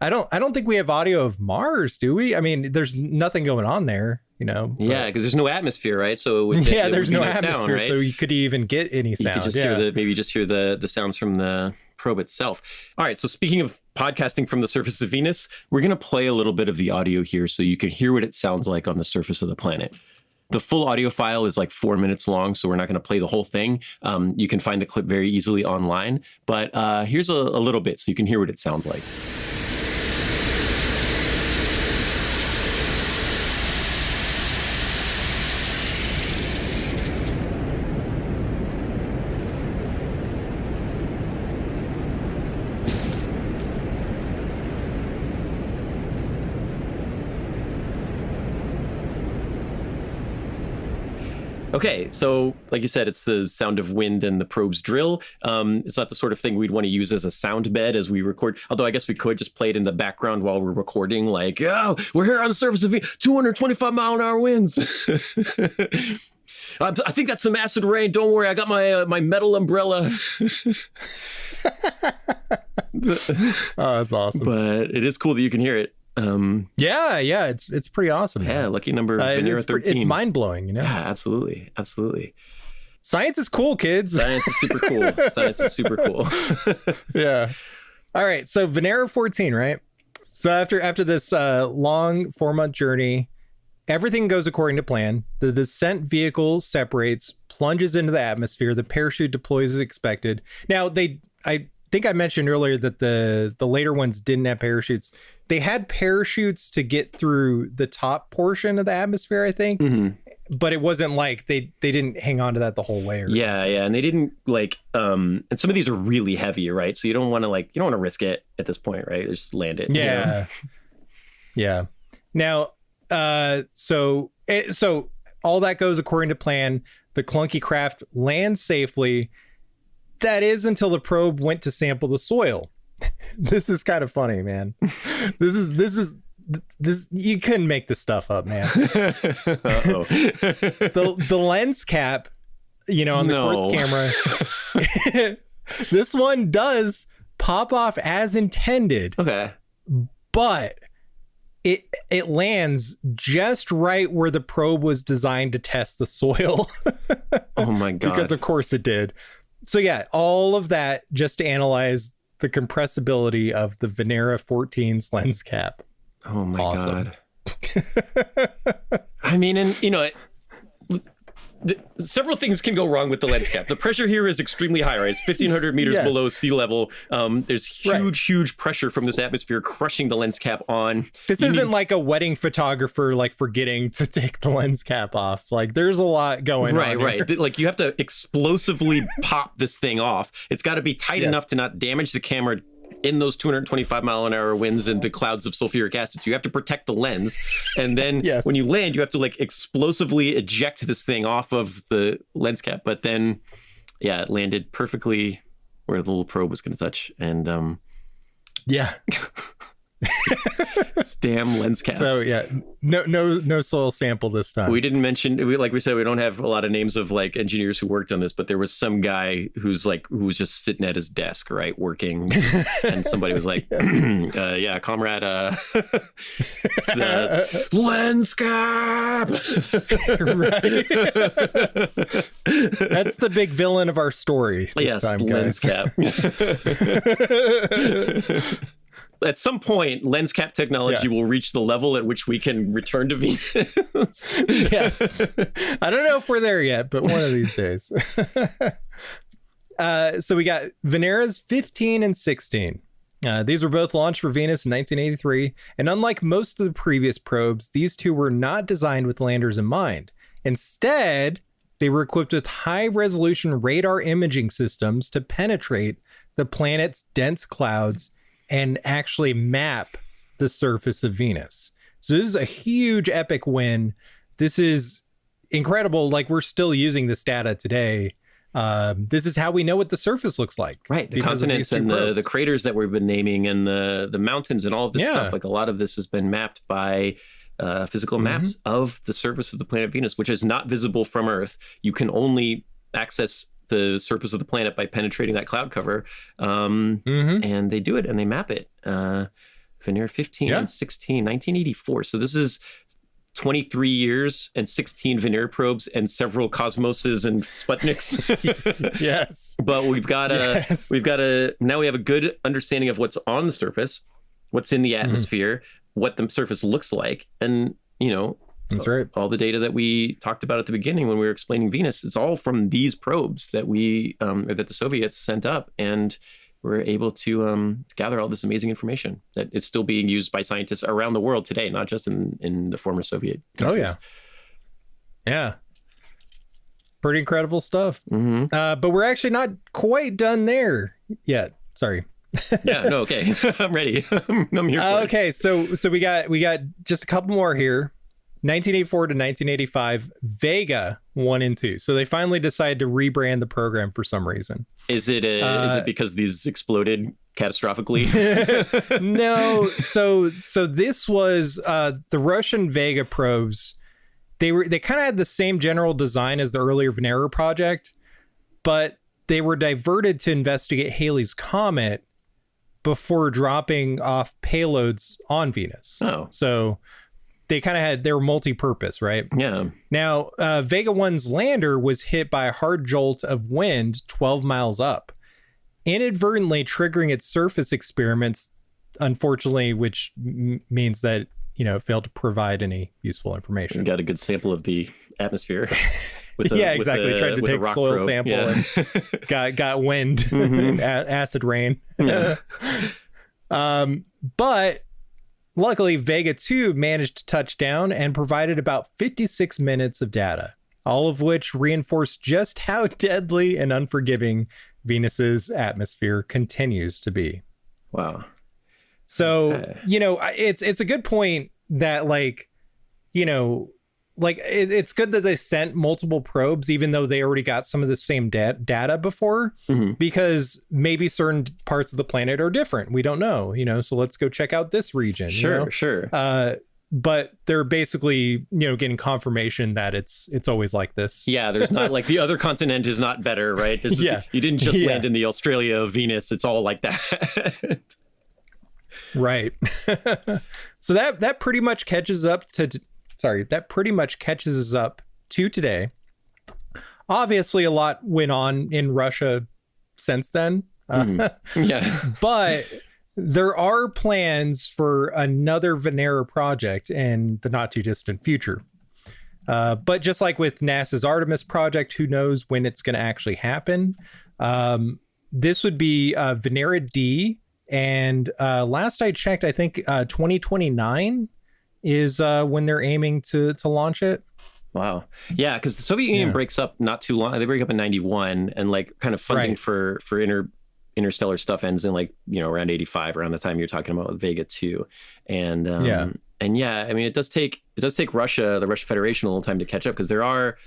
Speaker 2: I don't think we have audio of Mars, do we? I mean, there's nothing going on there,
Speaker 1: Yeah, because there's no atmosphere, right? So
Speaker 2: there's no atmosphere, sound, right? So you could even get any sound.
Speaker 1: You could just hear the sounds from the probe itself. All right, so speaking of podcasting from the surface of Venus, we're going to play a little bit of the audio here so you can hear what it sounds like on the surface of the planet. The full audio file is like 4 minutes long, so we're not going to play the whole thing. You can find the clip very easily online, but here's a little bit so you can hear what it sounds like. Okay, so like you said, it's the sound of wind and the probe's drill. It's not the sort of thing we'd want to use as a sound bed as we record, although I guess we could just play it in the background while we're recording, like, oh, we're here on the surface of Venus, 225 mile an hour winds. I think that's some acid rain. Don't worry, I got my metal umbrella.
Speaker 2: Oh, that's awesome.
Speaker 1: But it is cool that you can hear it.
Speaker 2: Yeah, it's pretty awesome.
Speaker 1: Yeah, lucky number Venera 13.
Speaker 2: It's mind-blowing,
Speaker 1: Yeah, absolutely.
Speaker 2: Science is cool, kids.
Speaker 1: Science is super cool.
Speaker 2: Yeah. All right, so Venera 14, right? So after this long 4-month journey, everything goes according to plan. The descent vehicle separates, plunges into the atmosphere. The parachute deploys as expected. Now, I think I mentioned earlier that the later ones didn't have parachutes. they had parachutes to get through the top portion of the atmosphere, I think. But it wasn't like they didn't hang on to that the whole way.
Speaker 1: Yeah, and they didn't like and some of these are really heavy, right? So you don't want to risk it at this point, right? Just land it.
Speaker 2: Yeah. Yeah. Now, so all that goes according to plan. The clunky craft lands safely. That is until the probe went to sample the soil. This is kind of funny, man. This you couldn't make this stuff up, man. the lens cap, on the quartz camera, this one does pop off as intended.
Speaker 1: Okay.
Speaker 2: But it lands just right where the probe was designed to test the soil.
Speaker 1: Oh my God.
Speaker 2: Because of course it did. So yeah, all of that just to analyze the compressibility of the Venera 14's lens cap.
Speaker 1: Oh my God. I mean, and several things can go wrong with the lens cap. The pressure here is extremely high, right? It's 1,500 meters below sea level. There's huge pressure from this atmosphere crushing the lens cap on.
Speaker 2: This isn't like a wedding photographer like forgetting to take the lens cap off. Like there's a lot going on.
Speaker 1: Right. Like you have to explosively pop this thing off. It's got to be tight enough to not damage the camera in those 225-mile-an-hour winds and the clouds of sulfuric acid. So you have to protect the lens. And then when you land, you have to like explosively eject this thing off of the lens cap. But then, it landed perfectly where the little probe was going to touch. And this damn lens cap.
Speaker 2: So no soil sample this time.
Speaker 1: We didn't mention, like we said, we don't have a lot of names of like engineers who worked on this, but there was some guy who was just sitting at his desk, right, working, and somebody was like, comrade, it's the lens cap.
Speaker 2: Right. That's the big villain of our story this time,
Speaker 1: lens
Speaker 2: guys.
Speaker 1: Cap. At some point, lens cap technology will reach the level at which we can return to Venus.
Speaker 2: Yes. I don't know if we're there yet, but one of these days. So we got Venera's 15 and 16. These were both launched for Venus in 1983. And unlike most of the previous probes, these two were not designed with landers in mind. Instead, they were equipped with high-resolution radar imaging systems to penetrate the planet's dense clouds and actually map the surface of Venus. So this is a huge epic win. This is incredible. Like we're still using this data today. This is how we know what the surface looks like.
Speaker 1: Right. The continents and the craters that we've been naming and the mountains and all of this stuff. Like a lot of this has been mapped by physical maps of the surface of the planet Venus, which is not visible from Earth. You can only access the surface of the planet by penetrating that cloud cover. And they do it and they map it. Venera 15 and 16, 1984. So this is 23 years and 16 Venera probes and several Cosmoses and Sputniks.
Speaker 2: Yes.
Speaker 1: But now we have a good understanding of what's on the surface, what's in the atmosphere, what the surface looks like. And,
Speaker 2: that's right.
Speaker 1: All the data that we talked about at the beginning when we were explaining Venus, it's all from these probes that that the Soviets sent up, and we're able to gather all this amazing information that is still being used by scientists around the world today, not just in the former Soviet countries.
Speaker 2: Oh yeah. Pretty incredible stuff. But we're actually not quite done there yet. Sorry.
Speaker 1: Okay. I'm ready. I'm here for
Speaker 2: okay, so we got just a couple more here. 1984 to 1985, Vega 1 and 2. So they finally decided to rebrand the program for some reason.
Speaker 1: Is it because these exploded catastrophically?
Speaker 2: No. So this was the Russian Vega probes. They kind of had the same general design as the earlier Venera project, but they were diverted to investigate Halley's Comet before dropping off payloads on Venus.
Speaker 1: Oh.
Speaker 2: So they were multi-purpose, right?
Speaker 1: Yeah.
Speaker 2: Now, Vega 1's lander was hit by a hard jolt of wind 12 miles up, inadvertently triggering its surface experiments, unfortunately, which means that, it failed to provide any useful information.
Speaker 1: We got a good sample of the atmosphere.
Speaker 2: Exactly. Tried to take soil
Speaker 1: probe.
Speaker 2: sample and got wind and acid rain.
Speaker 1: Yeah.
Speaker 2: But luckily, Vega 2 managed to touch down and provided about 56 minutes of data, all of which reinforced just how deadly and unforgiving Venus's atmosphere continues to be.
Speaker 1: Wow.
Speaker 2: So,
Speaker 1: Okay.
Speaker 2: It's a good point that, it's good that they sent multiple probes, even though they already got some of the same data before, because maybe certain parts of the planet are different. We don't know, so let's go check out this region.
Speaker 1: Sure.
Speaker 2: But they're basically, getting confirmation that it's always like this.
Speaker 1: Yeah, there's not like the other continent is not better, right? You didn't just land in the Australia of Venus. It's all like that.
Speaker 2: Right. So that pretty much catches us up to today. Obviously, a lot went on in Russia since then.
Speaker 1: Yeah.
Speaker 2: But there are plans for another Venera project in the not too distant future. But just like with NASA's Artemis project, who knows when it's going to actually happen? This would be Venera D. And last I checked, I think 2029 is when they're aiming to launch it.
Speaker 1: Wow. Yeah, because the Soviet Union breaks up not too long. They break up in 91, and like kind of funding for interstellar stuff ends in around 85, around the time you're talking about with Vega 2. And I mean, it does take Russia, the Russian Federation, a little time to catch up, because there are,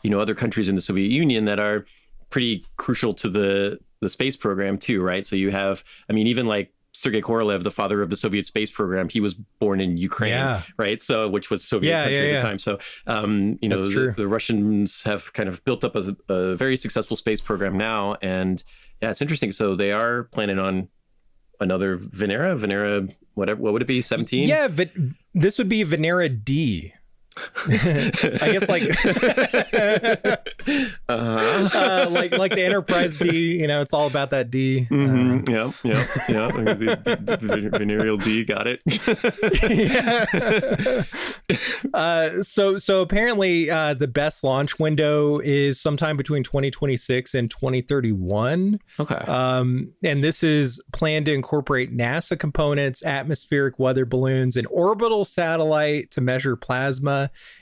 Speaker 1: other countries in the Soviet Union that are pretty crucial to the space program too, right? So you have, I mean, even like Sergei Korolev, the father of the Soviet space program, he was born in Ukraine, right? So, which was Soviet country at the time. So, the Russians have kind of built up a very successful space program now, and it's interesting. So they are planning on another Venera, whatever. What would it be? 17?
Speaker 2: Yeah, this would be Venera D. I guess like the Enterprise D, it's all about that D.
Speaker 1: Yeah. The venereal D, got it.
Speaker 2: So apparently the best launch window is sometime between 2026 and 2031.
Speaker 1: Okay.
Speaker 2: And this is planned to incorporate NASA components, atmospheric weather balloons, an orbital satellite to measure plasma,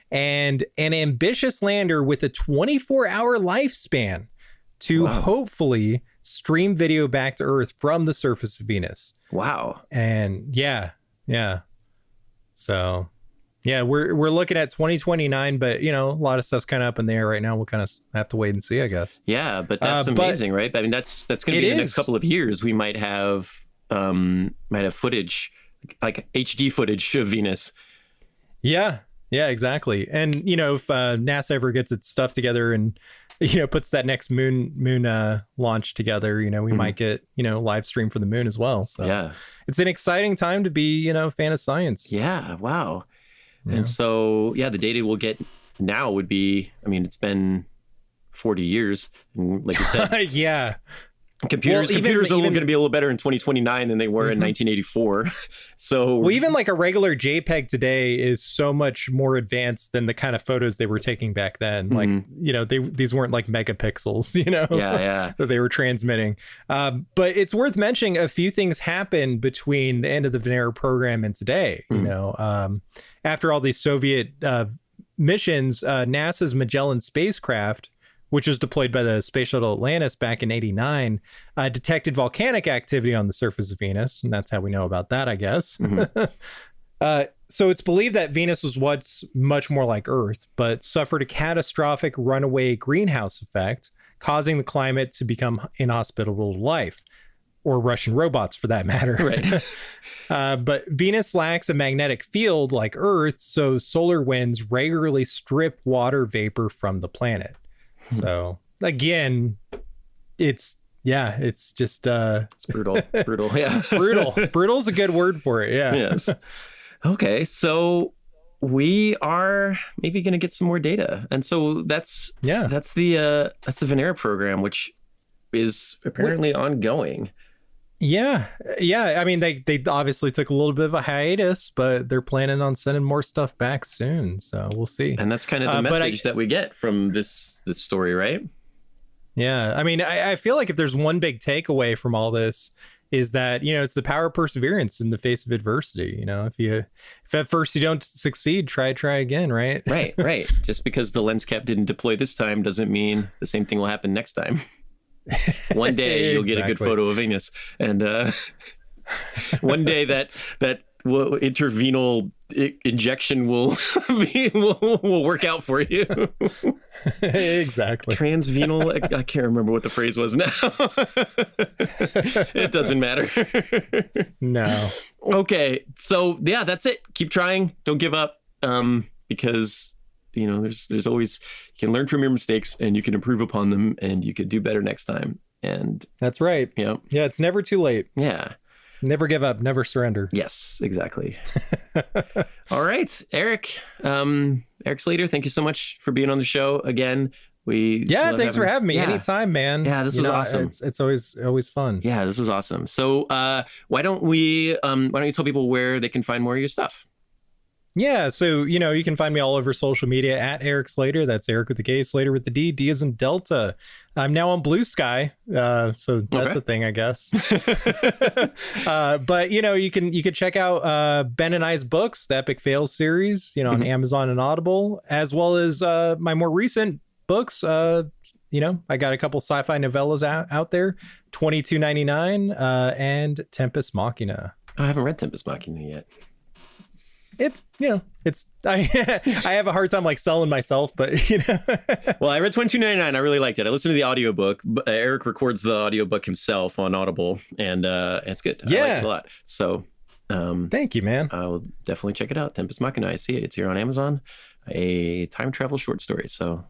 Speaker 2: and an ambitious lander with a 24-hour lifespan to hopefully stream video back to Earth from the surface of Venus.
Speaker 1: Wow.
Speaker 2: And yeah. So we're looking at 2029, but a lot of stuff's kind of up in the air right now. We'll kind of have to wait and see, I guess.
Speaker 1: Yeah, but that's amazing, right? I mean, that's going to be the next couple of years. We might have footage, like HD footage of Venus.
Speaker 2: Yeah, exactly. And if NASA ever gets its stuff together and puts that next moon launch together, we might get live stream for the moon as well. So it's an exciting time to be a fan of science.
Speaker 1: Yeah, wow. Yeah. And so the data we'll get now would be, I mean, it's been 40 years, and like you said.
Speaker 2: Yeah.
Speaker 1: Computers are going to be a little better in 2029 than they were in 1984. So
Speaker 2: even like a regular JPEG today is so much more advanced than the kind of photos they were taking back then. Like, these weren't like megapixels, that they were transmitting. But it's worth mentioning a few things happened between the end of the Venera program and today. After all these Soviet missions, NASA's Magellan spacecraft, which was deployed by the Space Shuttle Atlantis back in '89, detected volcanic activity on the surface of Venus. And that's how we know about that, I guess. So it's believed that Venus was what's much more like Earth, but suffered a catastrophic runaway greenhouse effect, causing the climate to become inhospitable to life, or Russian robots for that matter.
Speaker 1: Right.
Speaker 2: But Venus lacks a magnetic field like Earth, so solar winds regularly strip water vapor from the planet. So again, it's just
Speaker 1: it's brutal. Yeah.
Speaker 2: Brutal's a good word for it. Yeah.
Speaker 1: Yes. Okay. So we are maybe going to get some more data. And so that's the Venera program, which is apparently ongoing.
Speaker 2: Yeah. I mean, they obviously took a little bit of a hiatus, but they're planning on sending more stuff back soon. So we'll see.
Speaker 1: And that's kind of the message that we get from this story, right?
Speaker 2: Yeah. I mean, I feel like if there's one big takeaway from all this, is that, it's the power of perseverance in the face of adversity. If at first you don't succeed, try again, right?
Speaker 1: Right. Just because the lens cap didn't deploy this time doesn't mean the same thing will happen next time. One day you'll get a good photo of Venus, and one day that intervenal injection will work out for you.
Speaker 2: Exactly.
Speaker 1: Transvenal. I can't remember what the phrase was now. It doesn't matter.
Speaker 2: No.
Speaker 1: Okay. So yeah, that's it. Keep trying. Don't give up. Because there's always, you can learn from your mistakes and you can improve upon them and you could do better next time. And
Speaker 2: that's right.
Speaker 1: Yeah.
Speaker 2: Yeah. It's never too late.
Speaker 1: Yeah.
Speaker 2: Never give up, never surrender.
Speaker 1: Yes, exactly. All right, Erik Slader, thank you so much for being on the show again.
Speaker 2: Thanks for having me.
Speaker 1: Yeah.
Speaker 2: Anytime, man.
Speaker 1: Yeah, this was awesome.
Speaker 2: It's always fun.
Speaker 1: Yeah, this was awesome. So why don't you tell people where they can find more of your stuff?
Speaker 2: Yeah, so you can find me all over social media at Erik Slader. That's Erik with the K, Slader with the D. D as in Delta. I'm now on Blue Sky, so that's a thing, I guess. But you can check out Ben and I's books, the Epik Fails series, on Amazon and Audible, as well as my more recent books. I got a couple sci-fi novellas out there, $22.99 and Tempest Machina.
Speaker 1: I haven't read Tempest Machina yet.
Speaker 2: I have a hard time selling myself, but
Speaker 1: Well, I read $22.99. I really liked it. I listened to the audiobook. Erik records the audiobook himself on Audible, and it's good.
Speaker 2: Yeah.
Speaker 1: I like it a lot. So
Speaker 2: thank you, man.
Speaker 1: I'll definitely check it out. Tempest Machina. I see it. It's here on Amazon. A time travel short story. So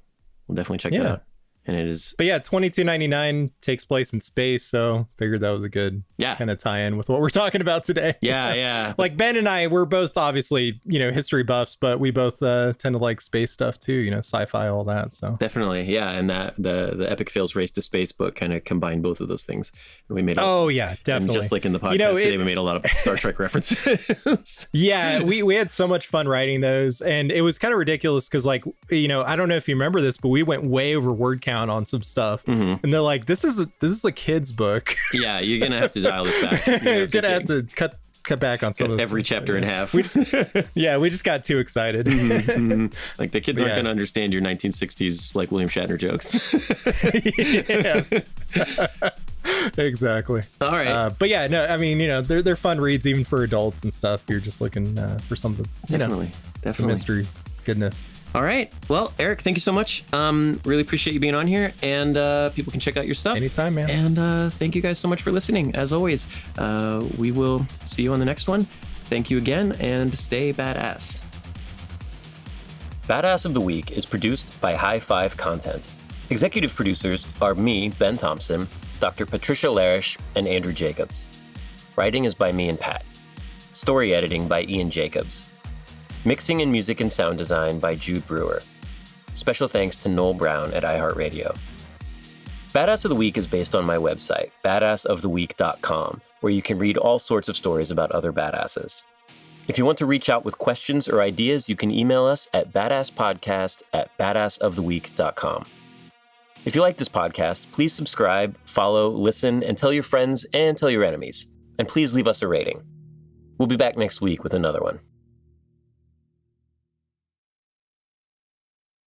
Speaker 1: we'll definitely check it out. And it is.
Speaker 2: But yeah, $22.99 takes place in space, so figured that was a good kind of tie-in with what we're talking about today.
Speaker 1: Yeah.
Speaker 2: Ben and I, we're both obviously history buffs, but we both tend to like space stuff too, sci-fi, all that. So
Speaker 1: definitely, yeah. And that the Epik Fails Race to Space book kind of combined both of those things. And we made
Speaker 2: definitely.
Speaker 1: And just like in the podcast today, we made a lot of Star Trek references.
Speaker 2: Yeah, we had so much fun writing those, and it was kind of ridiculous because I don't know if you remember this, but we went way over word count on some stuff, and they're like, this is a kid's book.
Speaker 1: Yeah, you're gonna have to dial this back.
Speaker 2: You're gonna have to cut back on some of
Speaker 1: every chapter in half.
Speaker 2: We just got too excited.
Speaker 1: Like the kids aren't gonna understand your 1960s William Shatner jokes.
Speaker 2: Yes. Exactly.
Speaker 1: All right.
Speaker 2: But yeah, no, I mean, they're fun reads even for adults and stuff. You're just looking for something,
Speaker 1: definitely
Speaker 2: some mystery goodness.
Speaker 1: All right. Well, Erik, thank you so much. Really appreciate you being on here, and people can check out your stuff
Speaker 2: anytime, man.
Speaker 1: And thank you guys so much for listening. As always, we will see you on the next one. Thank you again, and stay badass. Badass of the Week is produced by High Five Content. Executive producers are me, Ben Thompson, Dr. Patricia Larish, and Andrew Jacobs. Writing is by me and Pat. Story editing by Ian Jacobs. Mixing and music and sound design by Jude Brewer. Special thanks to Noel Brown at iHeartRadio. Badass of the Week is based on my website, badassoftheweek.com, where you can read all sorts of stories about other badasses. If you want to reach out with questions or ideas, you can email us at badasspodcast@badassoftheweek.com. If you like this podcast, please subscribe, follow, listen, and tell your friends and tell your enemies. And please leave us a rating. We'll be back next week with another one.